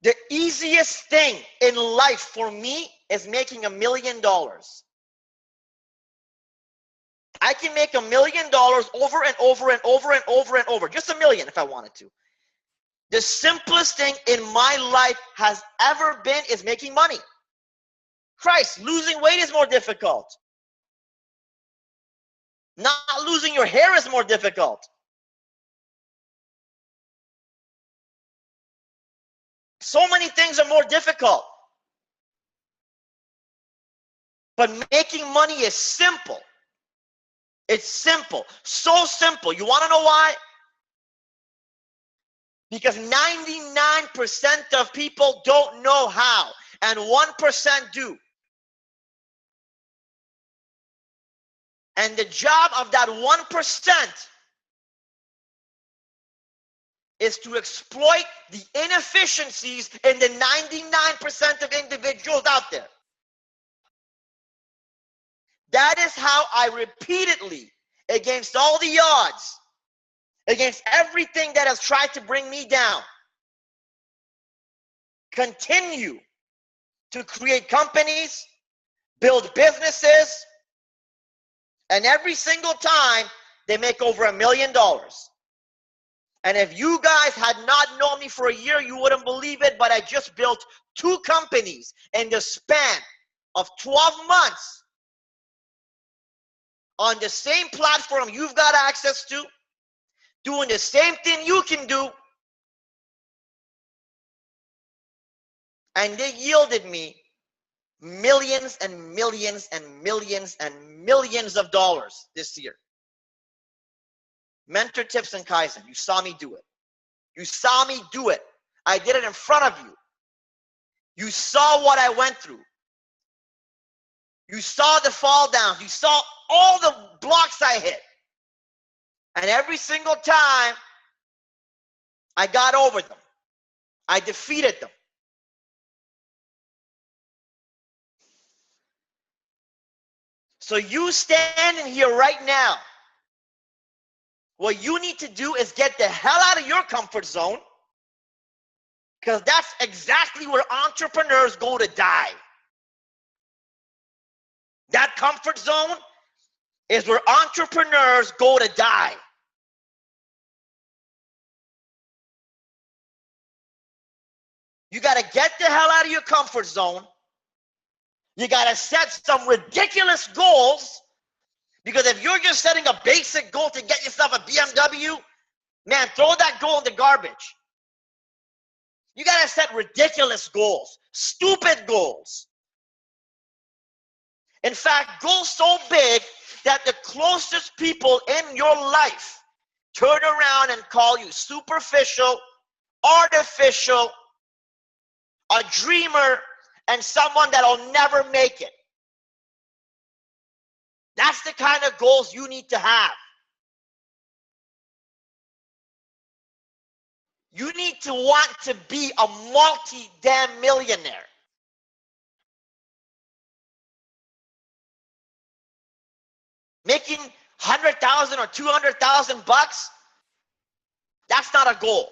the easiest thing in life for me is making $1 million. I can make $1 million over and over and over and over and over. Just $1 million if I wanted to. The simplest thing in my life has ever been is making money. Christ, losing weight is more difficult. Not losing your hair is more difficult. So many things are more difficult. But making money is simple. It's simple. So simple. You want to know why? Because 99% of people don't know how, and 1% do. And the job of that 1% is to exploit the inefficiencies in the 99% of individuals out there. That is how I repeatedly, against all the odds, against everything that has tried to bring me down, continue to create companies, build businesses, and every single time they make over $1 million. And if you guys had not known me for a year, you wouldn't believe it, but I just built 2 companies in the span of 12 months on the same platform you've got access to, doing the same thing you can do, and they yielded me millions and millions and millions and millions of dollars this year. Mentor tips and Kaizen. You saw me do it. You saw me do it. I did it in front of you. You saw what I went through. You saw the fall downs. You saw all the blocks I hit. And every single time, I got over them. I defeated them. So you standing here right now, what you need to do is get the hell out of your comfort zone, because that's exactly where entrepreneurs go to die. That comfort zone is where entrepreneurs go to die. You got to get the hell out of your comfort zone. You got to set some ridiculous goals, because if you're just setting a basic goal to get yourself a BMW, man, throw that goal in the garbage. You got to set ridiculous goals, stupid goals. In fact, goals so big that the closest people in your life turn around and call you superficial, artificial, a dreamer, and someone that'll never make it. That's the kind of goals you need to have. You need to want to be a multi-damn millionaire. Making 100,000 or 200,000 bucks, that's not a goal.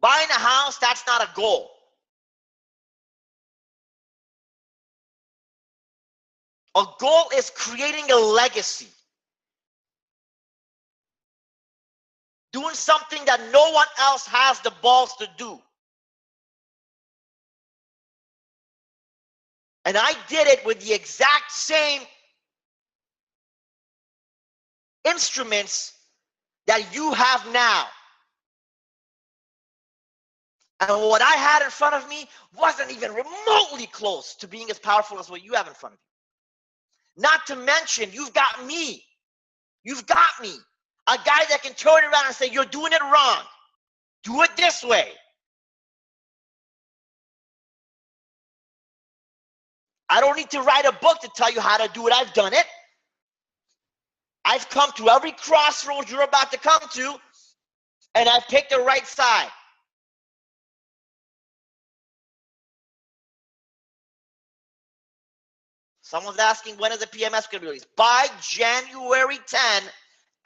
Buying a house, that's not a goal. A goal is creating a legacy. Doing something that no one else has the balls to do. And I did it with the exact same instruments that you have now. And what I had in front of me wasn't even remotely close to being as powerful as what you have in front of you. Not to mention, you've got me. You've got me. A guy that can turn around and say, you're doing it wrong. Do it this way. I don't need to write a book to tell you how to do it. I've done it. I've come to every crossroads you're about to come to, and I've picked the right side. Someone's asking, when is the PMS going to be released? By January 10,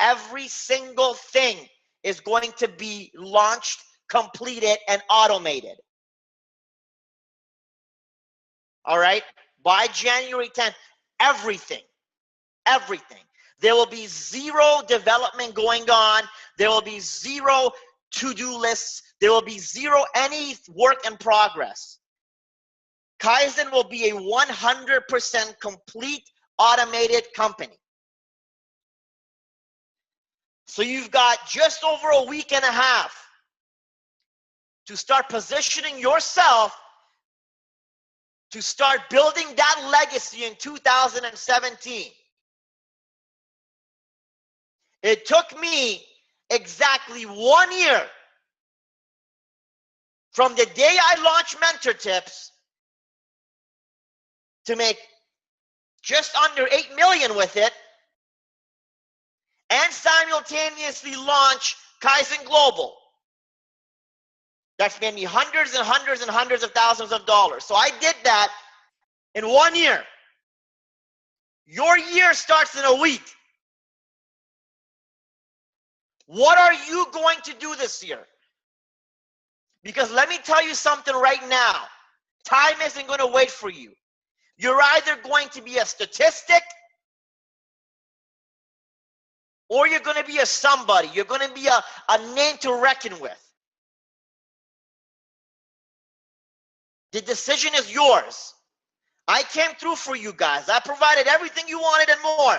every single thing is going to be launched, completed, and automated. All right? By January 10th, everything. There will be zero development going on. There will be zero to-do lists. There will be zero any work in progress. Kaizen will be a 100% complete automated company. So you've got just over a week and a half to start positioning yourself to start building that legacy in 2017. It took me exactly 1 year from the day I launched Mentor Tips to make just under 8 million with it and simultaneously launch Kaizen Global. That's made me hundreds and hundreds and hundreds of thousands of dollars. So I did that in 1 year. Your year starts in a week. What are you going to do this year? Because let me tell you something right now. Time isn't going to wait for you. You're either going to be a statistic or you're going to be a somebody. You're going to be a name to reckon with. The decision is yours. I came through for you guys. I provided everything you wanted and more.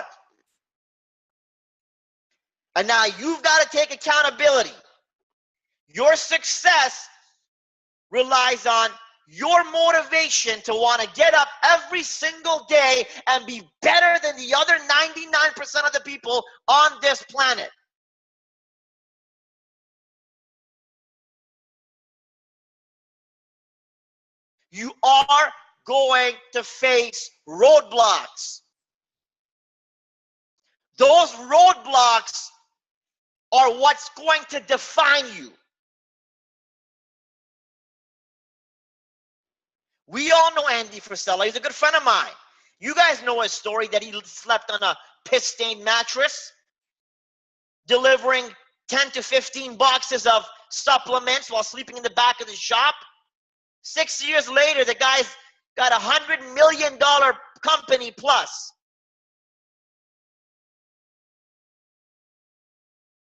And now you've got to take accountability. Your success relies on your motivation to want to get up every single day and be better than the other 99% of the people on this planet. You are going to face roadblocks. Those roadblocks are what's going to define you. We all know Andy Frisella. He's a good friend of mine. You guys know his story that he slept on a piss-stained mattress, delivering 10 to 15 boxes of supplements while sleeping in the back of the shop. 6 years later, the guy's got $100 million company plus.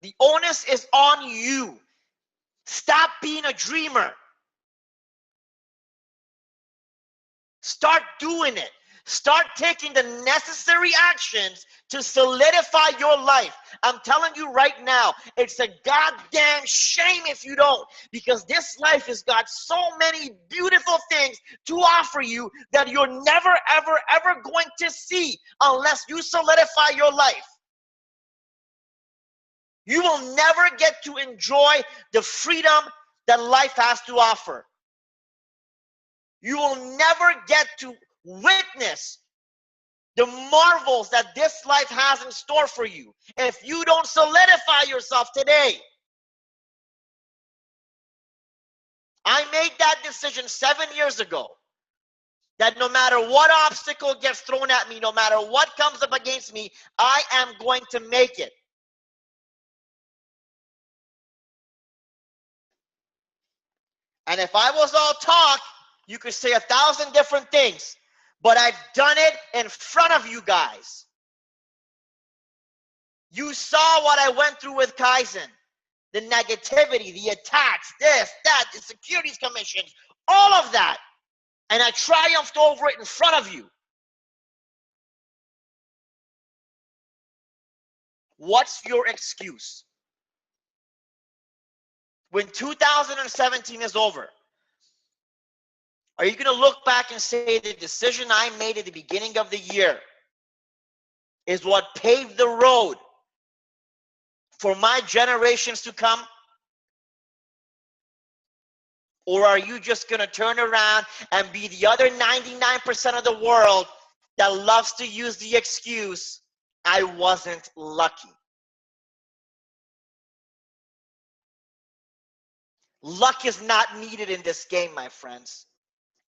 The onus is on you. Stop being a dreamer. Start doing it. Start taking the necessary actions to solidify your life. I'm telling you right now, it's a goddamn shame if you don't, because this life has got so many beautiful things to offer you that you're never, ever, ever going to see unless you solidify your life. You will never get to enjoy the freedom that life has to offer. You will never get to witness the marvels that this life has in store for you if you don't solidify yourself today. I made that decision 7 years ago, that no matter what obstacle gets thrown at me, no matter what comes up against me, I am going to make it. And if I was all talk, you could say 1,000 different things. But I've done it in front of you guys. You saw what I went through with Kaizen. The negativity, the attacks, this, that, the securities commissions, all of that. And I triumphed over it in front of you. What's your excuse? When 2017 is over, are you going to look back and say the decision I made at the beginning of the year is what paved the road for my generations to come? Or are you just going to turn around and be the other 99% of the world that loves to use the excuse, I wasn't lucky? Luck is not needed in this game, my friends.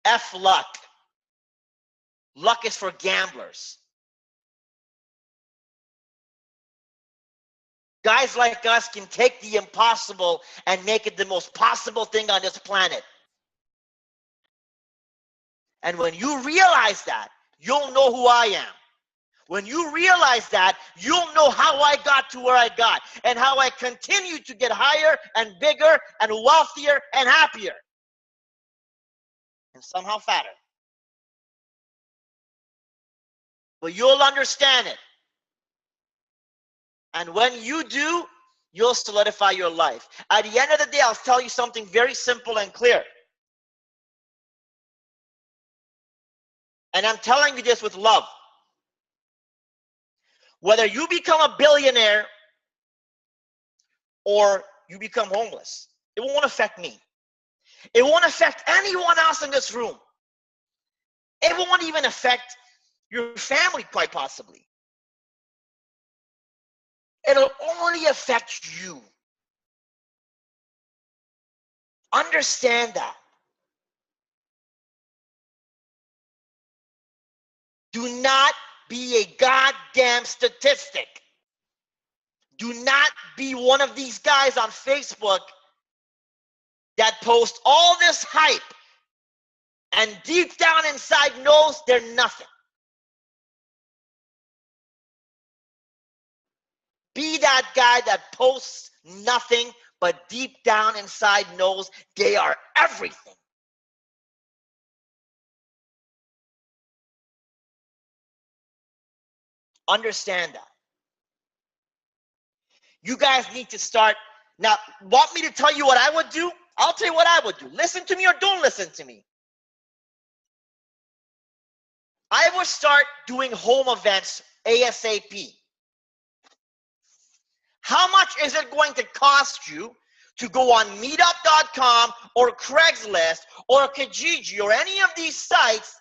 F luck. Luck is for gamblers. Guys like us can take the impossible and make it the most possible thing on this planet. And when you realize that, you'll know who I am. When you realize that, you'll know how I got to where I got and how I continue to get higher and bigger and wealthier and happier. And somehow fatter. But you'll understand it. And when you do, you'll solidify your life. At the end of the day, I'll tell you something very simple and clear. And I'm telling you this with love. Whether you become a billionaire or you become homeless, it won't affect me. It won't affect anyone else in this room. It won't even affect your family, quite possibly. It'll only affect you. Understand that. Do not be a goddamn statistic. Do not be one of these guys on Facebook that post all this hype and deep down inside knows they're nothing. Be that guy that posts nothing but deep down inside knows they are everything. Understand that. You guys need to start. Now, want me to tell you what I would do? I'll tell you what I would do. Listen to me or don't listen to me. I would start doing home events ASAP. How much is it going to cost you to go on meetup.com or Craigslist or Kijiji or any of these sites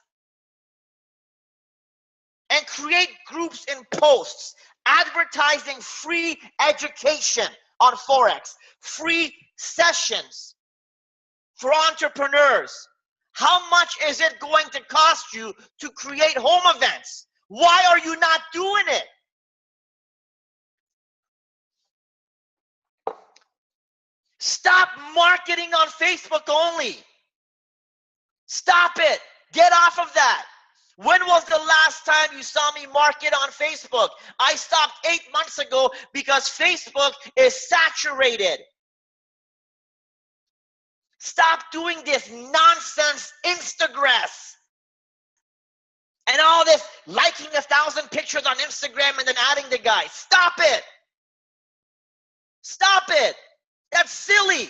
and create groups and posts advertising free education on Forex, free sessions for entrepreneurs? How much is it going to cost you to create home events? Why are you not doing it? Stop marketing on Facebook only. Stop it. Get off of that. When was the last time you saw me market on Facebook? I stopped 8 months ago because Facebook is saturated. Stop doing this nonsense Instagrass and all this liking 1,000 pictures on Instagram and then adding the guy. Stop it. Stop it. That's silly.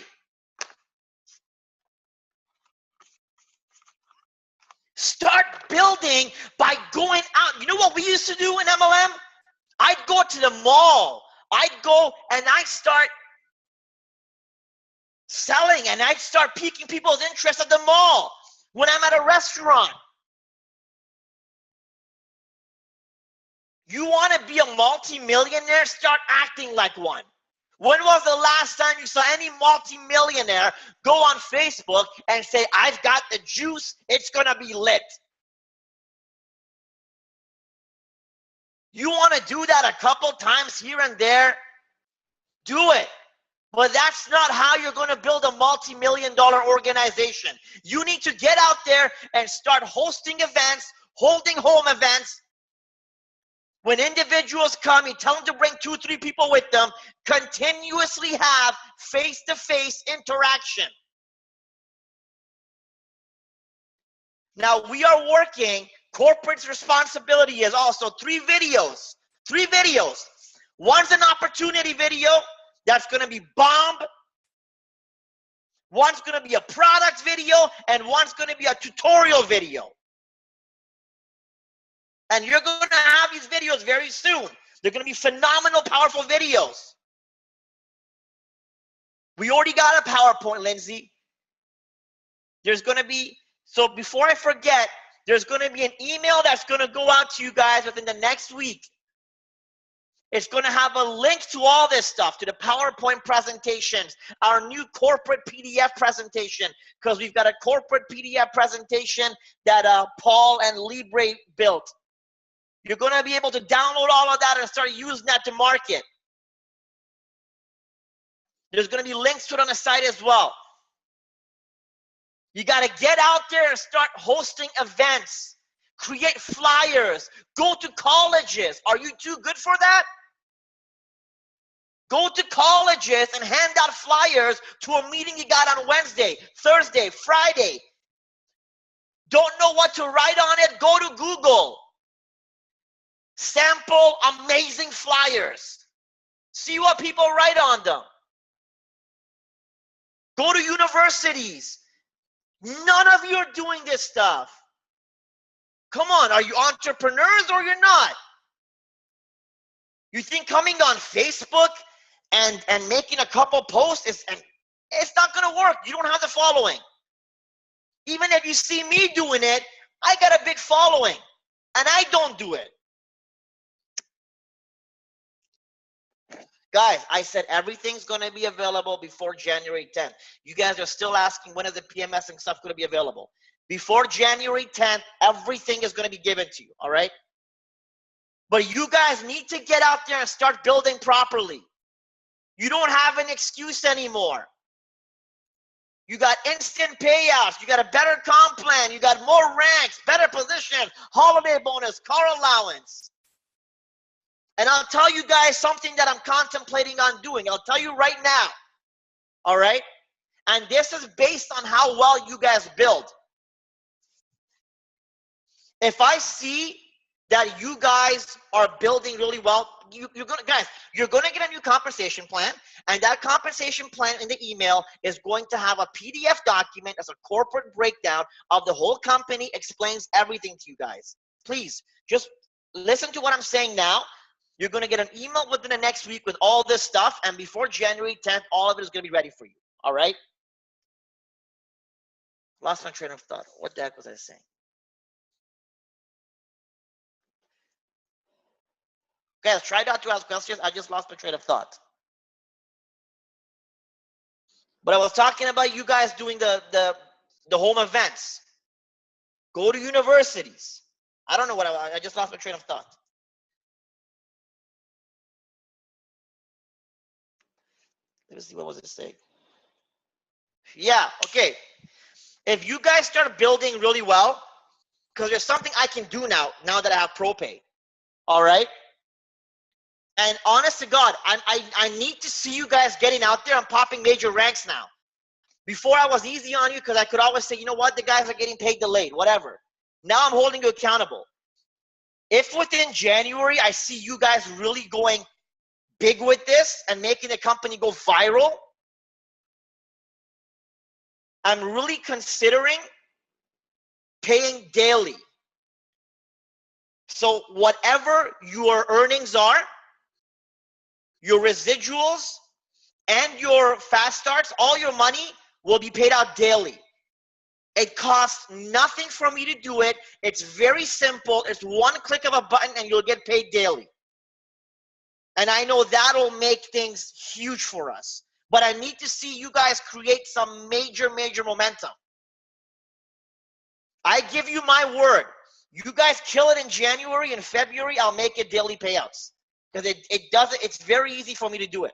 Start building by going out. You know what we used to do in MLM? I'd go to the mall. I'd go and I'd start selling and I'd start piquing people's interest at the mall when I'm at a restaurant. You want to be a multi-millionaire? Start acting like one. When was the last time you saw any multi-millionaire go on Facebook and say, I've got the juice, it's going to be lit? You want to do that a couple times here and there? Do it. But that's not how you're going to build a multi-million-dollar organization. You need to get out there and start hosting events, holding home events. When individuals come, you tell them to bring 2-3 people with them. Continuously have face-to-face interaction. Now, we are working, corporate's responsibility is also 3 videos. 3 videos. One's an opportunity video that's going to be bomb. One's going to be a product video, and one's going to be a tutorial video. And you're going to have these videos very soon. They're going to be phenomenal, powerful videos. We already got a PowerPoint, Lindsay. There's going to be, so before I forget, there's going to be an email that's going to go out to you guys within the next week. It's going to have a link to all this stuff, to the PowerPoint presentations, our new corporate PDF presentation, because we've got a corporate PDF presentation that Paul and Libre built. You're going to be able to download all of that and start using that to market. There's going to be links to it on the site as well. You got to get out there and start hosting events. Create flyers. Go to colleges. Are you too good for that? Go to colleges and hand out flyers to a meeting you got on Wednesday, Thursday, Friday. Don't know what to write on it? Go to Google. Sample amazing flyers. See what people write on them. Go to universities. None of you are doing this stuff. Come on, are you entrepreneurs or you're not? You think coming on Facebook and making a couple posts it's not going to work. You don't have the following. Even if you see me doing it, I got a big following and I don't do it. Guys, I said everything's going to be available before January 10th. You guys are still asking when is the PMS and stuff going to be available. Before January 10th, everything is going to be given to you, all right? But you guys need to get out there and start building properly. You don't have an excuse anymore. You got instant payouts. You got a better comp plan. You got more ranks, better position, holiday bonus, car allowance. And I'll tell you guys something that I'm contemplating on doing. I'll tell you right now, all right? And this is based on how well you guys build. If I see that you guys are building really well, you're gonna get a new compensation plan, and that compensation plan in the email is going to have a PDF document as a corporate breakdown of the whole company, explains everything to you guys. Please, just listen to what I'm saying now. You're going to get an email within the next week with all this stuff, and before January 10th, all of it is going to be ready for you. All right? Lost my train of thought. What the heck was I saying? Guys, try not to ask questions. I just lost my train of thought. But I was talking about you guys doing the home events. Go to universities. I don't know what I just lost my train of thought. Let me see, what was it saying? Yeah, okay. If you guys start building really well, because there's something I can do now that I have ProPay. All right? And honest to God, I need to see you guys getting out there and popping major ranks now. Before I was easy on you because I could always say, you know what, the guys are getting paid delayed, whatever. Now I'm holding you accountable. If within January I see you guys really going big with this and making the company go viral, I'm really considering paying daily. So whatever your earnings are, your residuals and your fast starts, all your money will be paid out daily. It costs nothing for me to do it. It's very simple. It's one click of a button and you'll get paid daily. And I know that'll make things huge for us. But I need to see you guys create some major momentum. I give you my word. You guys kill it in January and February, I'll make it daily payouts. Because it's very easy for me to do it.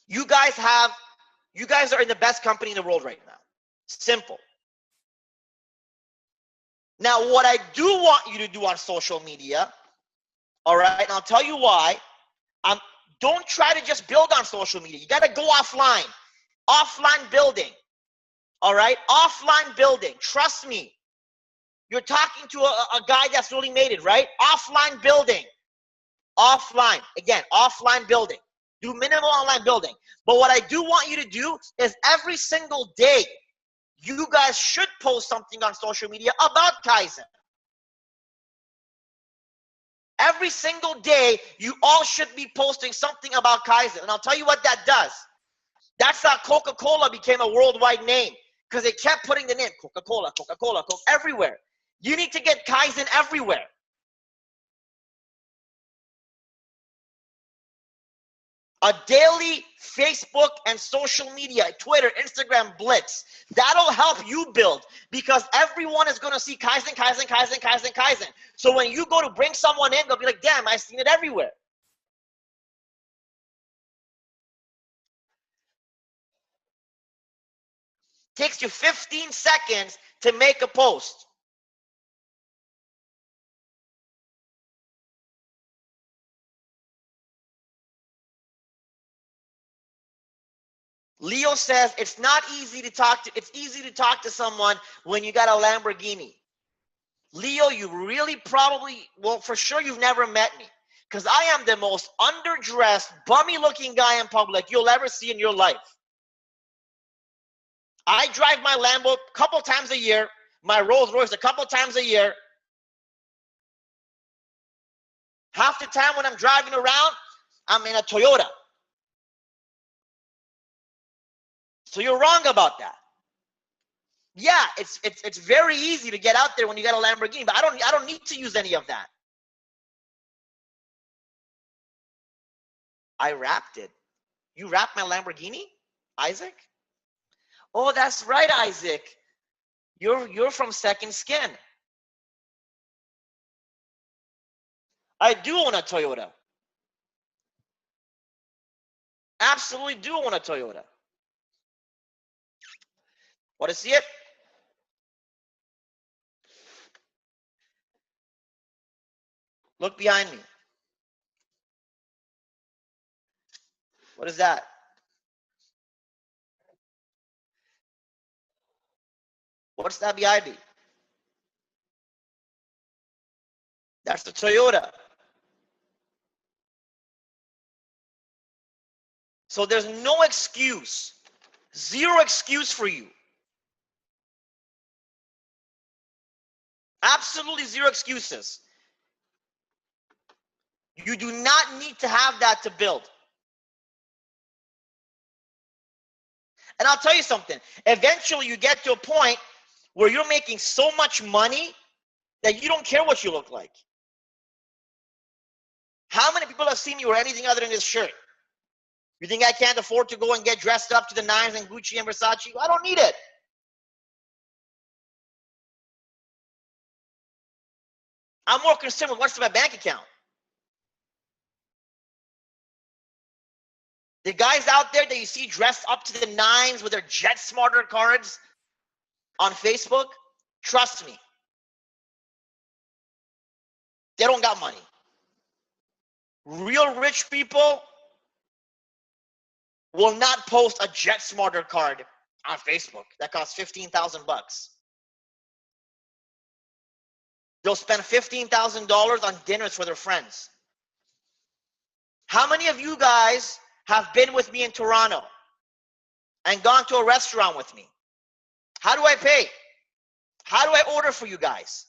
You guys are in the best company in the world right now. Simple. Now, what I do want you to do on social media, all right, and I'll tell you why. Don't try to just build on social media. You got to go offline. Offline building. All right? Offline building. Trust me. You're talking to a guy that's really made it, right? Offline building. Offline. Again, offline building. Do minimal online building. But what I do want you to do is every single day, you guys should post something on social media about Kaizen. Every single day, you all should be posting something about Kaizen. And I'll tell you what that does. That's how Coca-Cola became a worldwide name, because they kept putting the name Coca-Cola, Coca-Cola, Coke everywhere. You need to get Kaizen everywhere. A daily Facebook and social media, Twitter, Instagram blitz. That'll help you build, because everyone is going to see Kaizen, Kaizen, Kaizen, Kaizen, Kaizen. So when you go to bring someone in, they'll be like, damn, I've seen it everywhere. Takes you 15 seconds to make a post. Leo says it's not easy to talk to. It's easy to talk to someone when you got a Lamborghini. Leo, you really probably, well, for sure you've never met me, because I am the most underdressed, bummy looking guy in public you'll ever see in your life. I drive my Lambo a couple times a year, my Rolls Royce a couple times a year. Half the time when I'm driving around, I'm in a Toyota. So you're wrong about that. Yeah, it's very easy to get out there when you got a Lamborghini, but I don't need to use any of that. I wrapped it. You wrapped my Lamborghini, Isaac? Oh, that's right, Isaac. You're from Second Skin. I do own a Toyota. Absolutely do own a Toyota. Want to see it? Look behind me. What is that? What's that behind me? That's the Toyota. So there's no excuse. Zero excuse for you. Absolutely zero excuses. You do not need to have that to build. And I'll tell you something. Eventually, you get to a point where you're making so much money that you don't care what you look like. How many people have seen me wear anything other than this shirt? You think I can't afford to go and get dressed up to the nines and Gucci and Versace? I don't need it. I'm more concerned with what's in my bank account. The guys out there that you see dressed up to the nines with their Jet Smarter cards on Facebook, trust me, they don't got money. Real rich people will not post a Jet Smarter card on Facebook that costs 15,000 bucks. They'll spend $15,000 on dinners for their friends. How many of you guys have been with me in Toronto and gone to a restaurant with me? How do I pay? How do I order for you guys?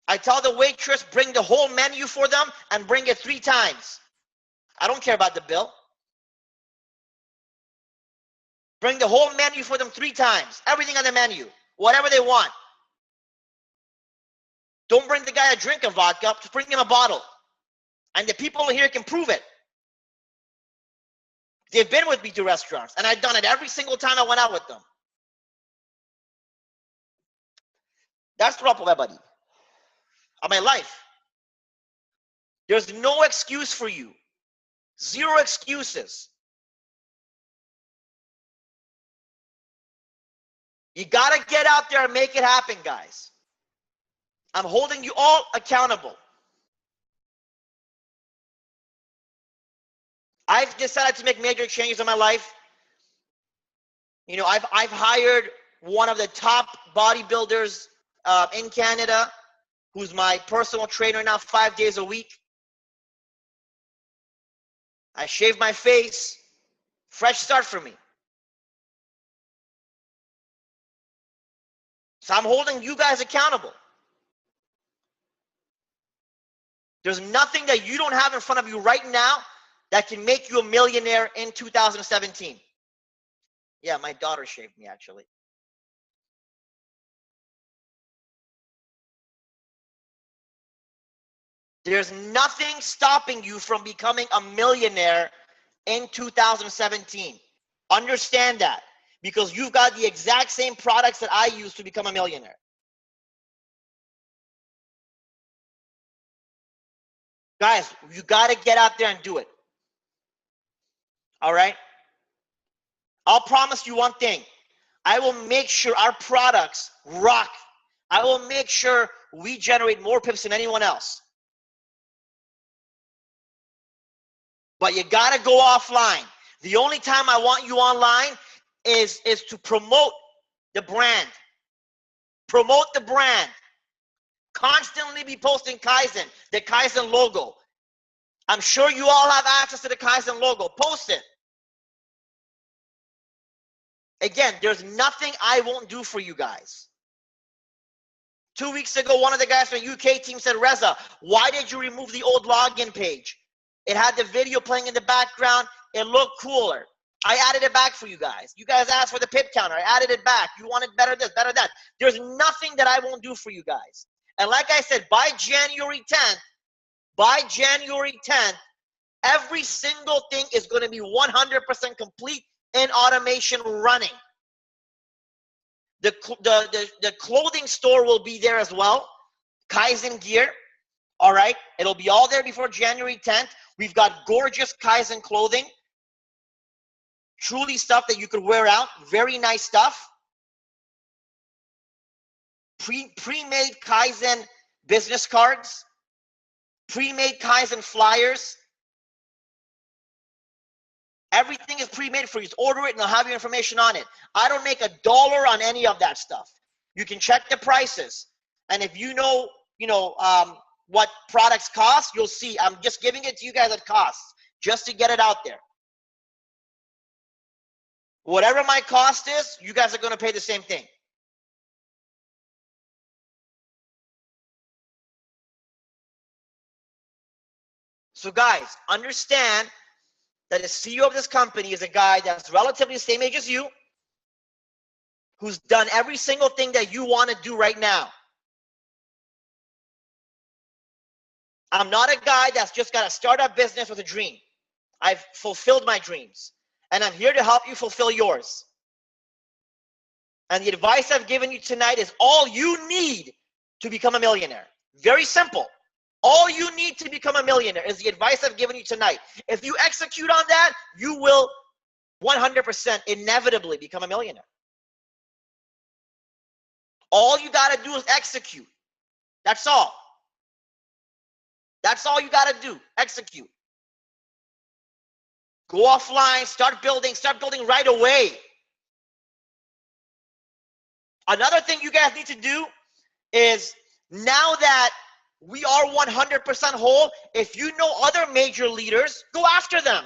I tell the waitress, bring the whole menu for them and bring it 3 times. I don't care about the bill. Bring the whole menu for them 3 times. Everything on the menu. Whatever they want. Don't bring the guy a drink of vodka. Just bring him a bottle. And the people here can prove it. They've been with me to restaurants. And I've done it every single time I went out with them. That's the problem, buddy. Of my life. There's no excuse for you. Zero excuses. You got to get out there and make it happen, guys. I'm holding you all accountable. I've decided to make major changes in my life. You know, I've hired one of the top bodybuilders in Canada, who's my personal trainer now 5 days a week. I shave my face. Fresh start for me. So I'm holding you guys accountable. There's nothing that you don't have in front of you right now that can make you a millionaire in 2017. Yeah, my daughter shaved me, actually. There's nothing stopping you from becoming a millionaire in 2017. Understand that, because you've got the exact same products that I use to become a millionaire. Guys, you got to get out there and do it. All right? I'll promise you one thing. I will make sure our products rock. I will make sure we generate more pips than anyone else. But you got to go offline. The only time I want you online is to promote the brand. Promote the brand. Constantly be posting Kaizen, the Kaizen logo. I'm sure you all have access to the Kaizen logo. Post it. Again, there's nothing I won't do for you guys. 2 weeks ago, one of the guys from the UK team said, Reza, why did you remove the old login page? It had the video playing in the background. It looked cooler. I added it back for you guys. You guys asked for the pip counter. I added it back. You wanted better this, better that. There's nothing that I won't do for you guys. And like I said, by January 10th, every single thing is going to be 100% complete in automation running. The clothing store will be there as well. Kaizen gear. All right. It'll be all there before January 10th. We've got gorgeous Kaizen clothing. Truly stuff that you could wear out. Very nice stuff. Pre-made Kaizen business cards. Pre-made Kaizen flyers. Everything is pre-made for you. Just order it and I'll have your information on it. I don't make $1 on any of that stuff. You can check the prices. And if you know what products cost, you'll see. I'm just giving it to you guys at cost, just to get it out there. Whatever my cost is, you guys are going to pay the same thing. So guys, understand that the CEO of this company is a guy that's relatively the same age as you, who's done every single thing that you want to do right now. I'm not a guy that's just got a startup business with a dream. I've fulfilled my dreams, and I'm here to help you fulfill yours. And the advice I've given you tonight is all you need to become a millionaire. Very simple. All you need to become a millionaire is the advice I've given you tonight. If you execute on that, you will 100% inevitably become a millionaire. All you got to do is execute. That's all. That's all you got to do. Execute. Go offline, start building right away. Another thing you guys need to do is, now that we are 100% whole, if you know other major leaders, go after them.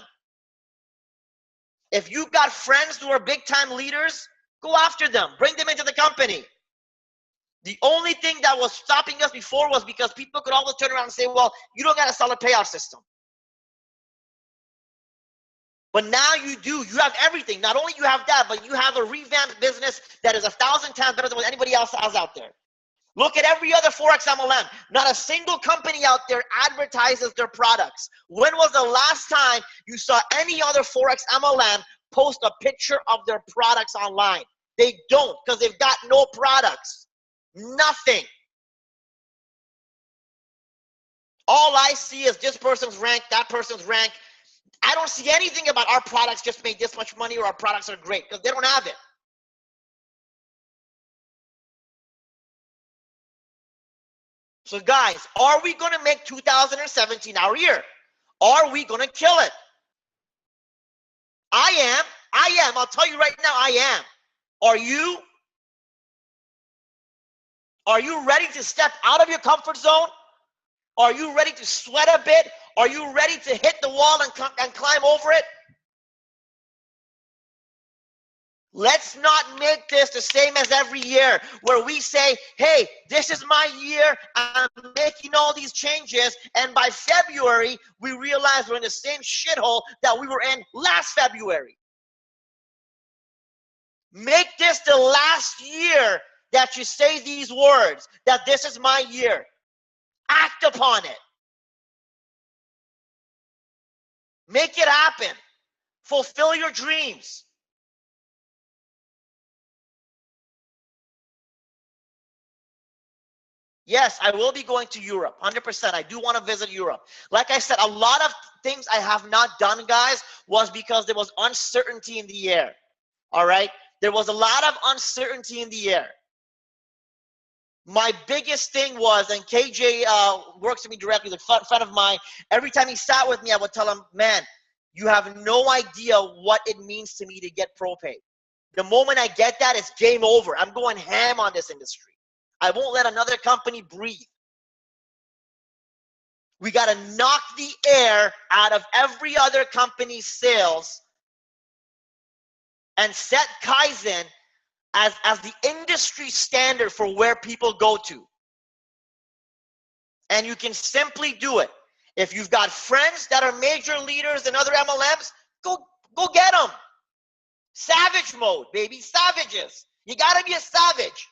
If you've got friends who are big time leaders, go after them. Bring them into the company. The only thing that was stopping us before was because people could always turn around and say, well, you don't got a solid payout system. But now you do. You have everything. Not only you have that, but you have a revamped business that is 1,000 times better than what anybody else has out there. Look at every other Forex MLM. Not a single company out there advertises their products. When was the last time you saw any other Forex MLM post a picture of their products online? They don't, because they've got no products. Nothing. All I see is this person's rank, that person's rank. I don't see anything about our products just made this much money or our products are great, because they don't have it. So guys, are we going to make 2017 our year? Are we going to kill it? I am. I'll tell you right now, I am. Are you? Are you ready to step out of your comfort zone? Are you ready to sweat a bit? Are you ready to hit the wall and climb over it? Let's not make this the same as every year where we say, hey, this is my year, I'm making all these changes, and by February, we realize we're in the same shithole that we were in last February. Make this the last year that you say these words, that this is my year. Act upon it. Make it happen. Fulfill your dreams. Yes, I will be going to Europe, 100%. I do want to visit Europe. Like I said, a lot of things I have not done, guys, was because there was uncertainty in the air. All right? There was a lot of uncertainty in the air. My biggest thing was, and KJ works with me directly, the friend of mine, every time he sat with me, I would tell him, man, you have no idea what it means to me to get ProPay. The moment I get that, it's game over. I'm going ham on this industry. I won't let another company breathe. We got to knock the air out of every other company's sales and set Kaizen as the industry standard for where people go to. And you can simply do it. If you've got friends that are major leaders in other MLMs, go get them. Savage mode, baby, savages. You got to be a savage.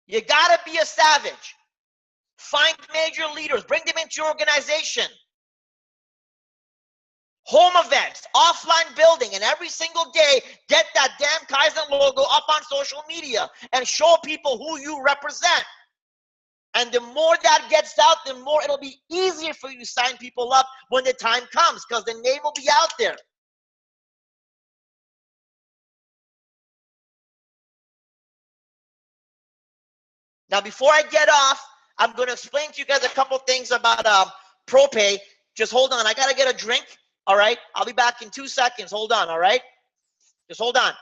You got to be a savage. Find major leaders. Bring them into your organization. Home events, offline building, and every single day, get that damn Kaizen logo up on social media and show people who you represent. And the more that gets out, the more it'll be easier for you to sign people up when the time comes, because the name will be out there. Now, before I get off, I'm going to explain to you guys a couple things about ProPay. Just hold on. I got to get a drink. All right. I'll be back in 2 seconds. Hold on. All right. Just hold on.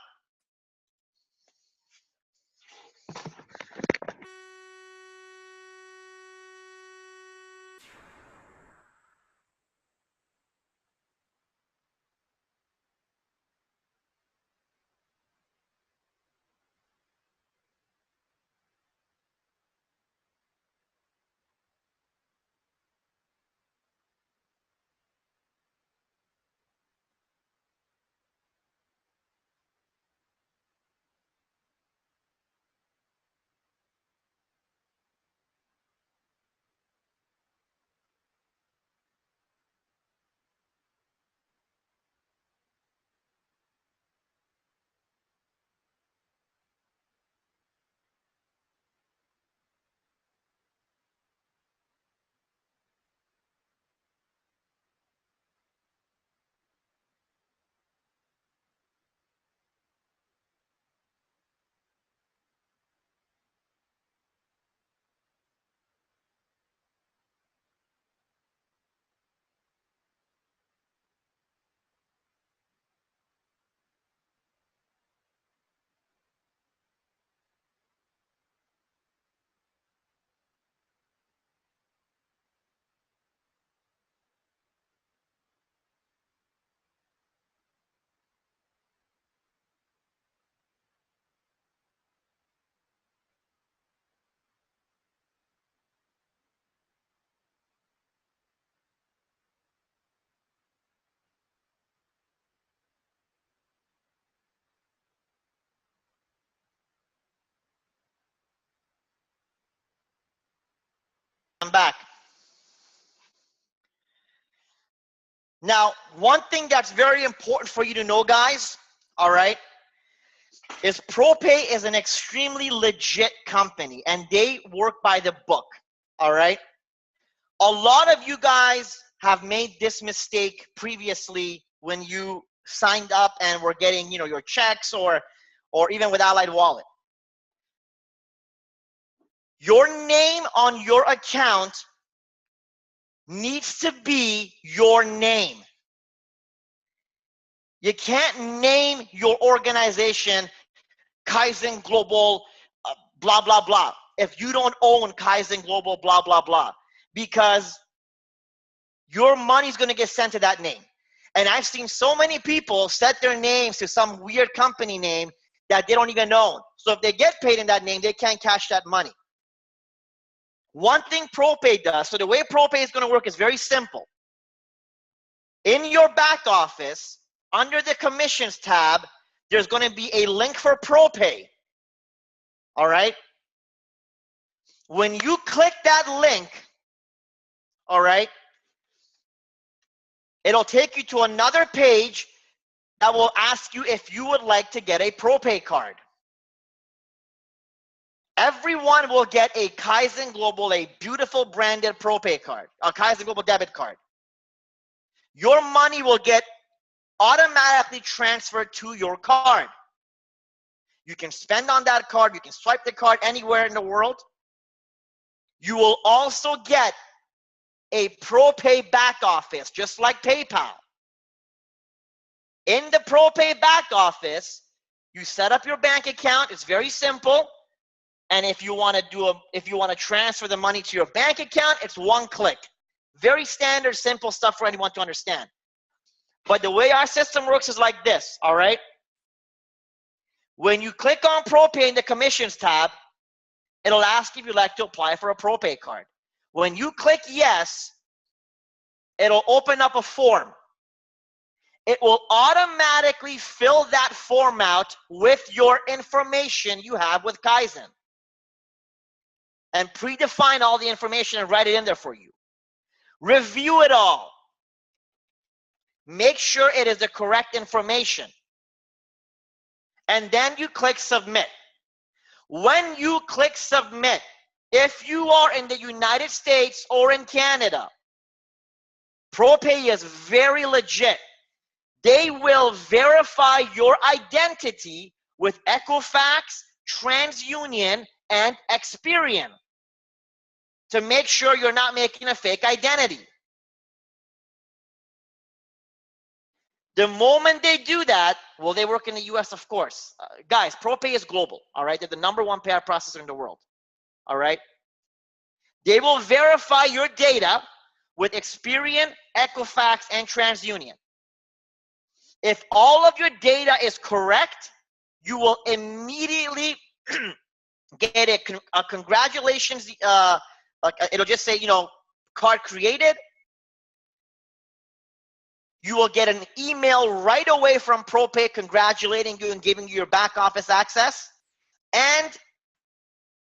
I'm back. Now, one thing that's very important for you to know, guys, all right, is ProPay is an extremely legit company, and they work by the book, all right? A lot of you guys have made this mistake previously when you signed up and were getting, your checks or even with Allied Wallet. Your name on your account needs to be your name. You can't name your organization Kaizen Global, blah, blah, blah, if you don't own Kaizen Global, blah, blah, blah, because your money's going to get sent to that name. And I've seen so many people set their names to some weird company name that they don't even own. So if they get paid in that name, they can't cash that money. One thing ProPay does, so the way ProPay is going to work is very simple. In your back office, under the commissions tab, there's going to be a link for ProPay. All right? When you click that link, all right, it'll take you to another page that will ask you if you would like to get a ProPay card. Everyone will get a Kaizen Global, a beautiful branded ProPay card, a Kaizen Global debit card. Your money will get automatically transferred to your card. You can spend on that card. You can swipe the card anywhere in the world. You will also get a ProPay back office, just like PayPal. In the ProPay back office, you set up your bank account. It's very simple. And if you want to transfer the money to your bank account, it's one click. Very standard, simple stuff for anyone to understand. But the way our system works is like this, all right? When you click on ProPay in the commissions tab, it'll ask if you'd like to apply for a ProPay card. When you click yes, it'll open up a form. It will automatically fill that form out with your information you have with Kaizen, and predefine all the information and write it in there for you. Review it all. Make sure it is the correct information. And then you click submit. When you click submit, if you are in the United States or in Canada, ProPay is very legit. They will verify your identity with Equifax, TransUnion, and Experian to make sure you're not making a fake identity. The moment they do that, well, they work in the US, of course. Guys, ProPay is global, all right? They're the #1 payout processor in the world, all right? They will verify your data with Experian, Equifax, and TransUnion. If all of your data is correct, you will immediately get a congratulations. It'll just say, card created. You will get an email right away from ProPay congratulating you and giving you your back office access. And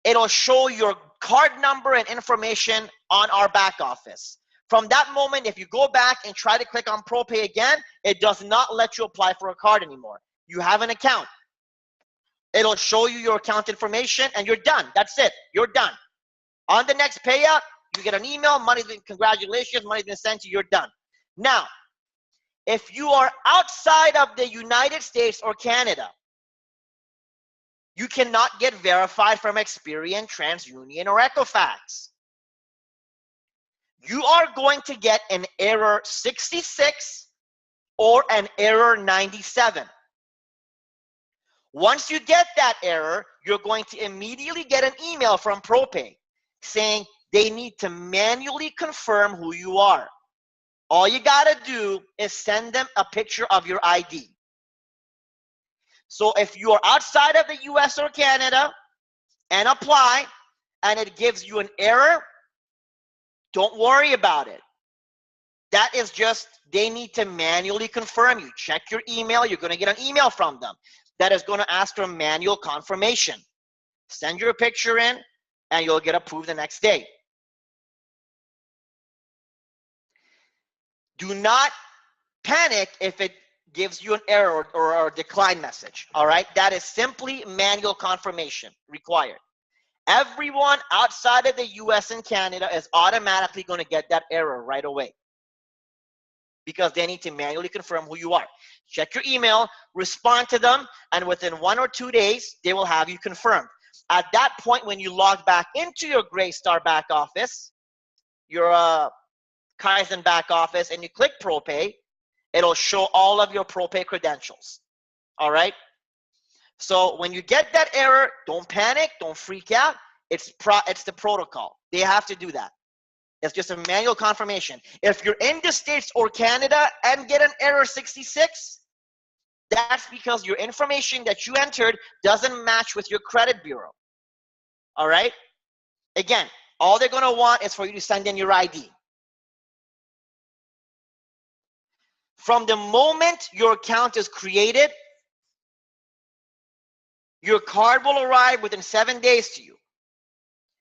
it'll show your card number and information on our back office. From that moment, if you go back and try to click on ProPay again, it does not let you apply for a card anymore. You have an account. It'll show you your account information and you're done. That's it. You're done. On the next payout, you get an email, congratulations, money's been sent to you, you're done. Now, if you are outside of the United States or Canada, you cannot get verified from Experian, TransUnion, or Equifax. You are going to get an error 66 or an error 97. Once you get that error, you're going to immediately get an email from ProPay saying they need to manually confirm who you are. All you got to do is send them a picture of your ID. So if you are outside of the US or Canada and apply and it gives you an error, don't worry about it. That is just, they need to manually confirm you. Check your email. You're going to get an email from them that is going to ask for manual confirmation. Send your picture in and you'll get approved the next day. Do not panic if it gives you an error or a decline message, all right? That is simply manual confirmation required. Everyone outside of the US and Canada is automatically going to get that error right away. because they need to manually confirm who you are. Check your email, respond to them, and within 1 or 2 days, they will have you confirmed. At that point, when you log back into your Greystar back office, your Kaizen back office, and you click ProPay, it'll show all of your ProPay credentials. All right? So when you get that error, don't panic, don't freak out. It's the protocol. They have to do that. It's just a manual confirmation. If you're in the States or Canada and get an error 66, that's because your information that you entered doesn't match with your credit bureau. All right? Again, all they're going to want is for you to send in your ID. From the moment your account is created, your card will arrive within 7 days to you.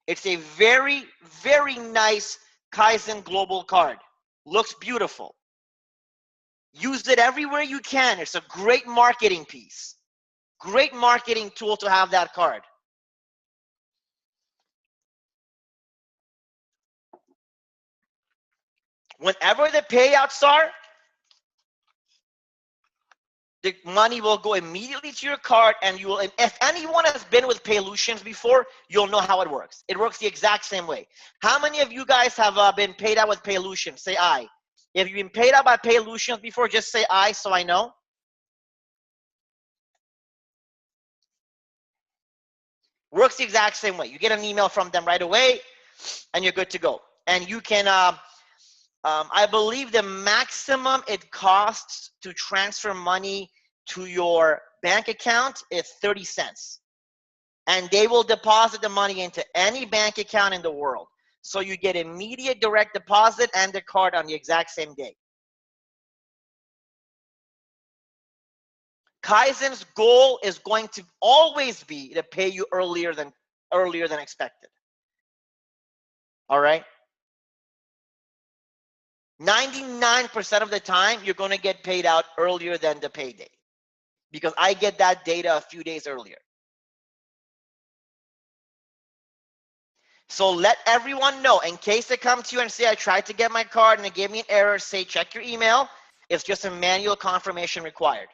It's a very, very nice Kaizen Global card. Looks beautiful. Use it everywhere you can. It's a great marketing piece. Great marketing tool to have that card. Whenever the payouts are, the money will go immediately to your card, and you will, if anyone has been with Paylutions before, you'll know how it works. It works the exact same way. How many of you guys have been paid out with Paylutions? Say I. If you've been paid out by Paylutions before, just say I so I know. Works the exact same way. You get an email from them right away, and you're good to go. And you can, I believe the maximum it costs to transfer money to your bank account is 30 cents. And they will deposit the money into any bank account in the world. So you get immediate direct deposit and the card on the exact same day. Kaizen's goal is going to always be to pay you earlier than expected. All right? 99% of the time, you're going to get paid out earlier than the payday, because I get that data a few days earlier. So let everyone know, in case they come to you and say, I tried to get my card and it gave me an error, say, check your email. It's just a manual confirmation required.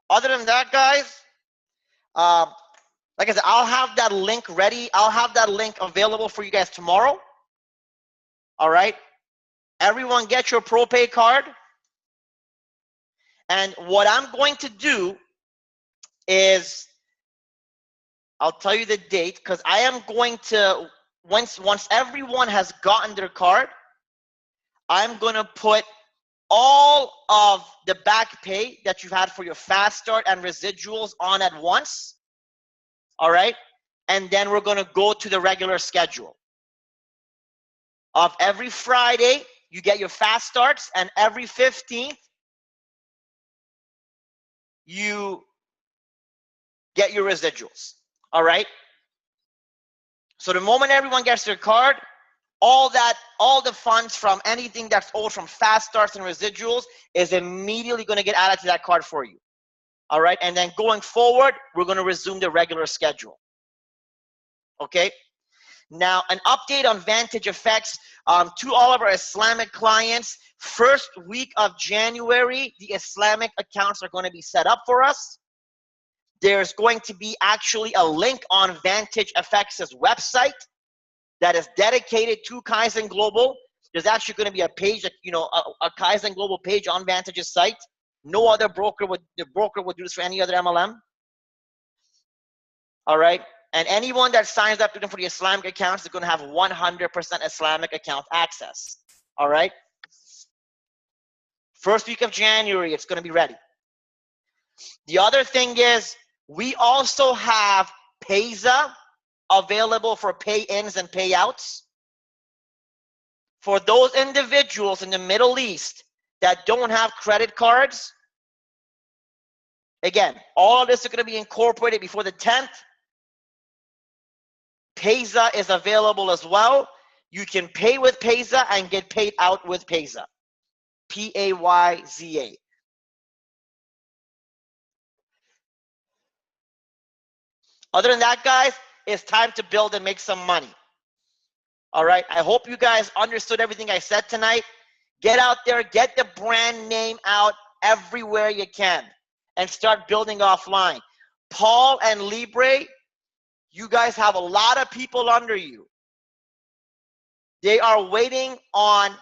Other than that, guys, like I said, I'll have that link ready. I'll have that link available for you guys tomorrow. All right? Everyone get your ProPay card. And what I'm going to do is, I'll tell you the date, because I am going to, once everyone has gotten their card, I'm going to put all of the back pay that you've had for your fast start and residuals on at once. All right? And then we're going to go to the regular schedule. Of every Friday, you get your fast starts, and every 15th, you get your residuals. All right? So the moment everyone gets their card, all the funds from anything that's owed from fast starts and residuals is immediately going to get added to that card for you. All right? And then going forward, we're going to resume the regular schedule. Okay? Now, an update on Vantage Effects to all of our Islamic clients. First week of January, the Islamic accounts are going to be set up for us. There's going to be actually a link on Vantage Effects' website that is dedicated to Kaizen Global. There's actually going to be a page, that, a Kaizen Global page on Vantage's site. No other broker would do this for any other MLM. All right? And anyone that signs up to them for the Islamic accounts is going to have 100% Islamic account access. All right? First week of January, it's going to be ready. The other thing is, we also have Payza available for pay-ins and payouts. For those individuals in the Middle East that don't have credit cards, again, all of this is going to be incorporated before the 10th. Payza is available as well. You can pay with Payza and get paid out with Payza. Payza. Other than that, guys, it's time to build and make some money. All right. I hope you guys understood everything I said tonight. Get out there, get the brand name out everywhere you can, and start building offline. Paul and Libre, you guys have a lot of people under you. They are waiting on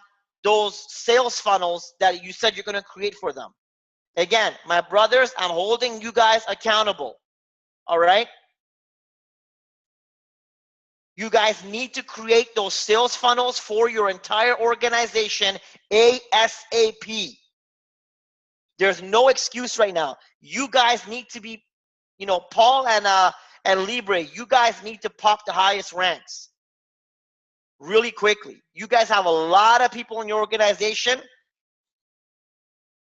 those sales funnels that you said you're going to create for them. Again, my brothers, I'm holding you guys accountable. All right? You guys need to create those sales funnels for your entire organization ASAP. There's no excuse right now. You guys need to be, you know, Paul and Libre, you guys need to pop the highest ranks really quickly. You guys have a lot of people in your organization,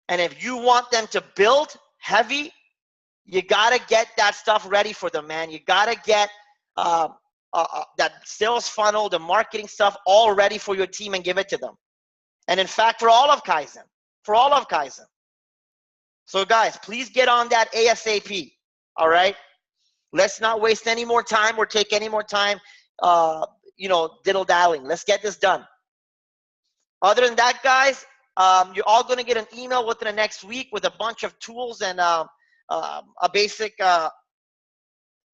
and if you want them to build heavy, you got to get that stuff ready for them, man. You got to get that sales funnel, the marketing stuff all ready for your team and give it to them. And in fact, for all of Kaizen. So guys, please get on that ASAP, all right? Let's not waste any more time or take any more time, diddle-dallying. Let's get this done. Other than that, guys, you're all going to get an email within the next week with a bunch of tools and a basic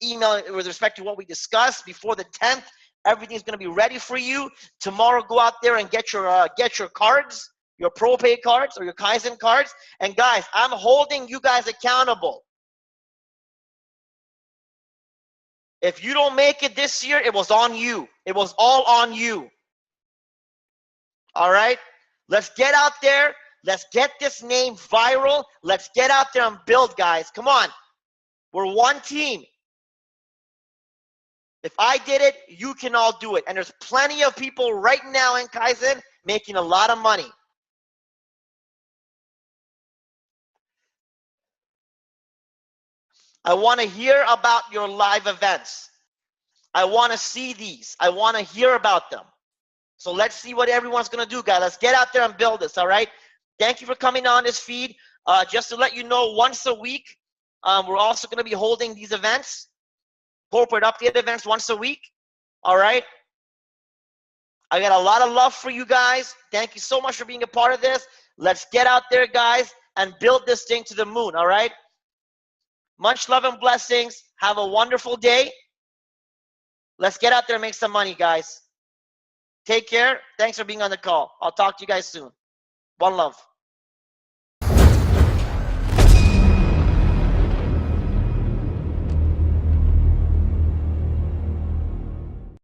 email with respect to what we discussed before the 10th. Everything's going to be ready for you. Tomorrow, go out there and get your cards, your ProPay cards or your Kaizen cards. And guys, I'm holding you guys accountable. If you don't make it this year, it was on you. It was all on you. All right? Let's get out there. Let's get this name viral. Let's get out there and build, guys. Come on. We're one team. If I did it, you can all do it. And there's plenty of people right now in Kaizen making a lot of money. I want to hear about your live events. I want to see these. I want to hear about them. So let's see what everyone's going to do, guys. Let's get out there and build this, all right? Thank you for coming on this feed. Just to let you know, once a week, we're also going to be holding these events, corporate update events once a week, all right? I got a lot of love for you guys. Thank you so much for being a part of this. Let's get out there, guys, and build this thing to the moon, all right? Much love and blessings. Have a wonderful day. Let's get out there and make some money, guys. Take care. Thanks for being on the call. I'll talk to you guys soon. One love.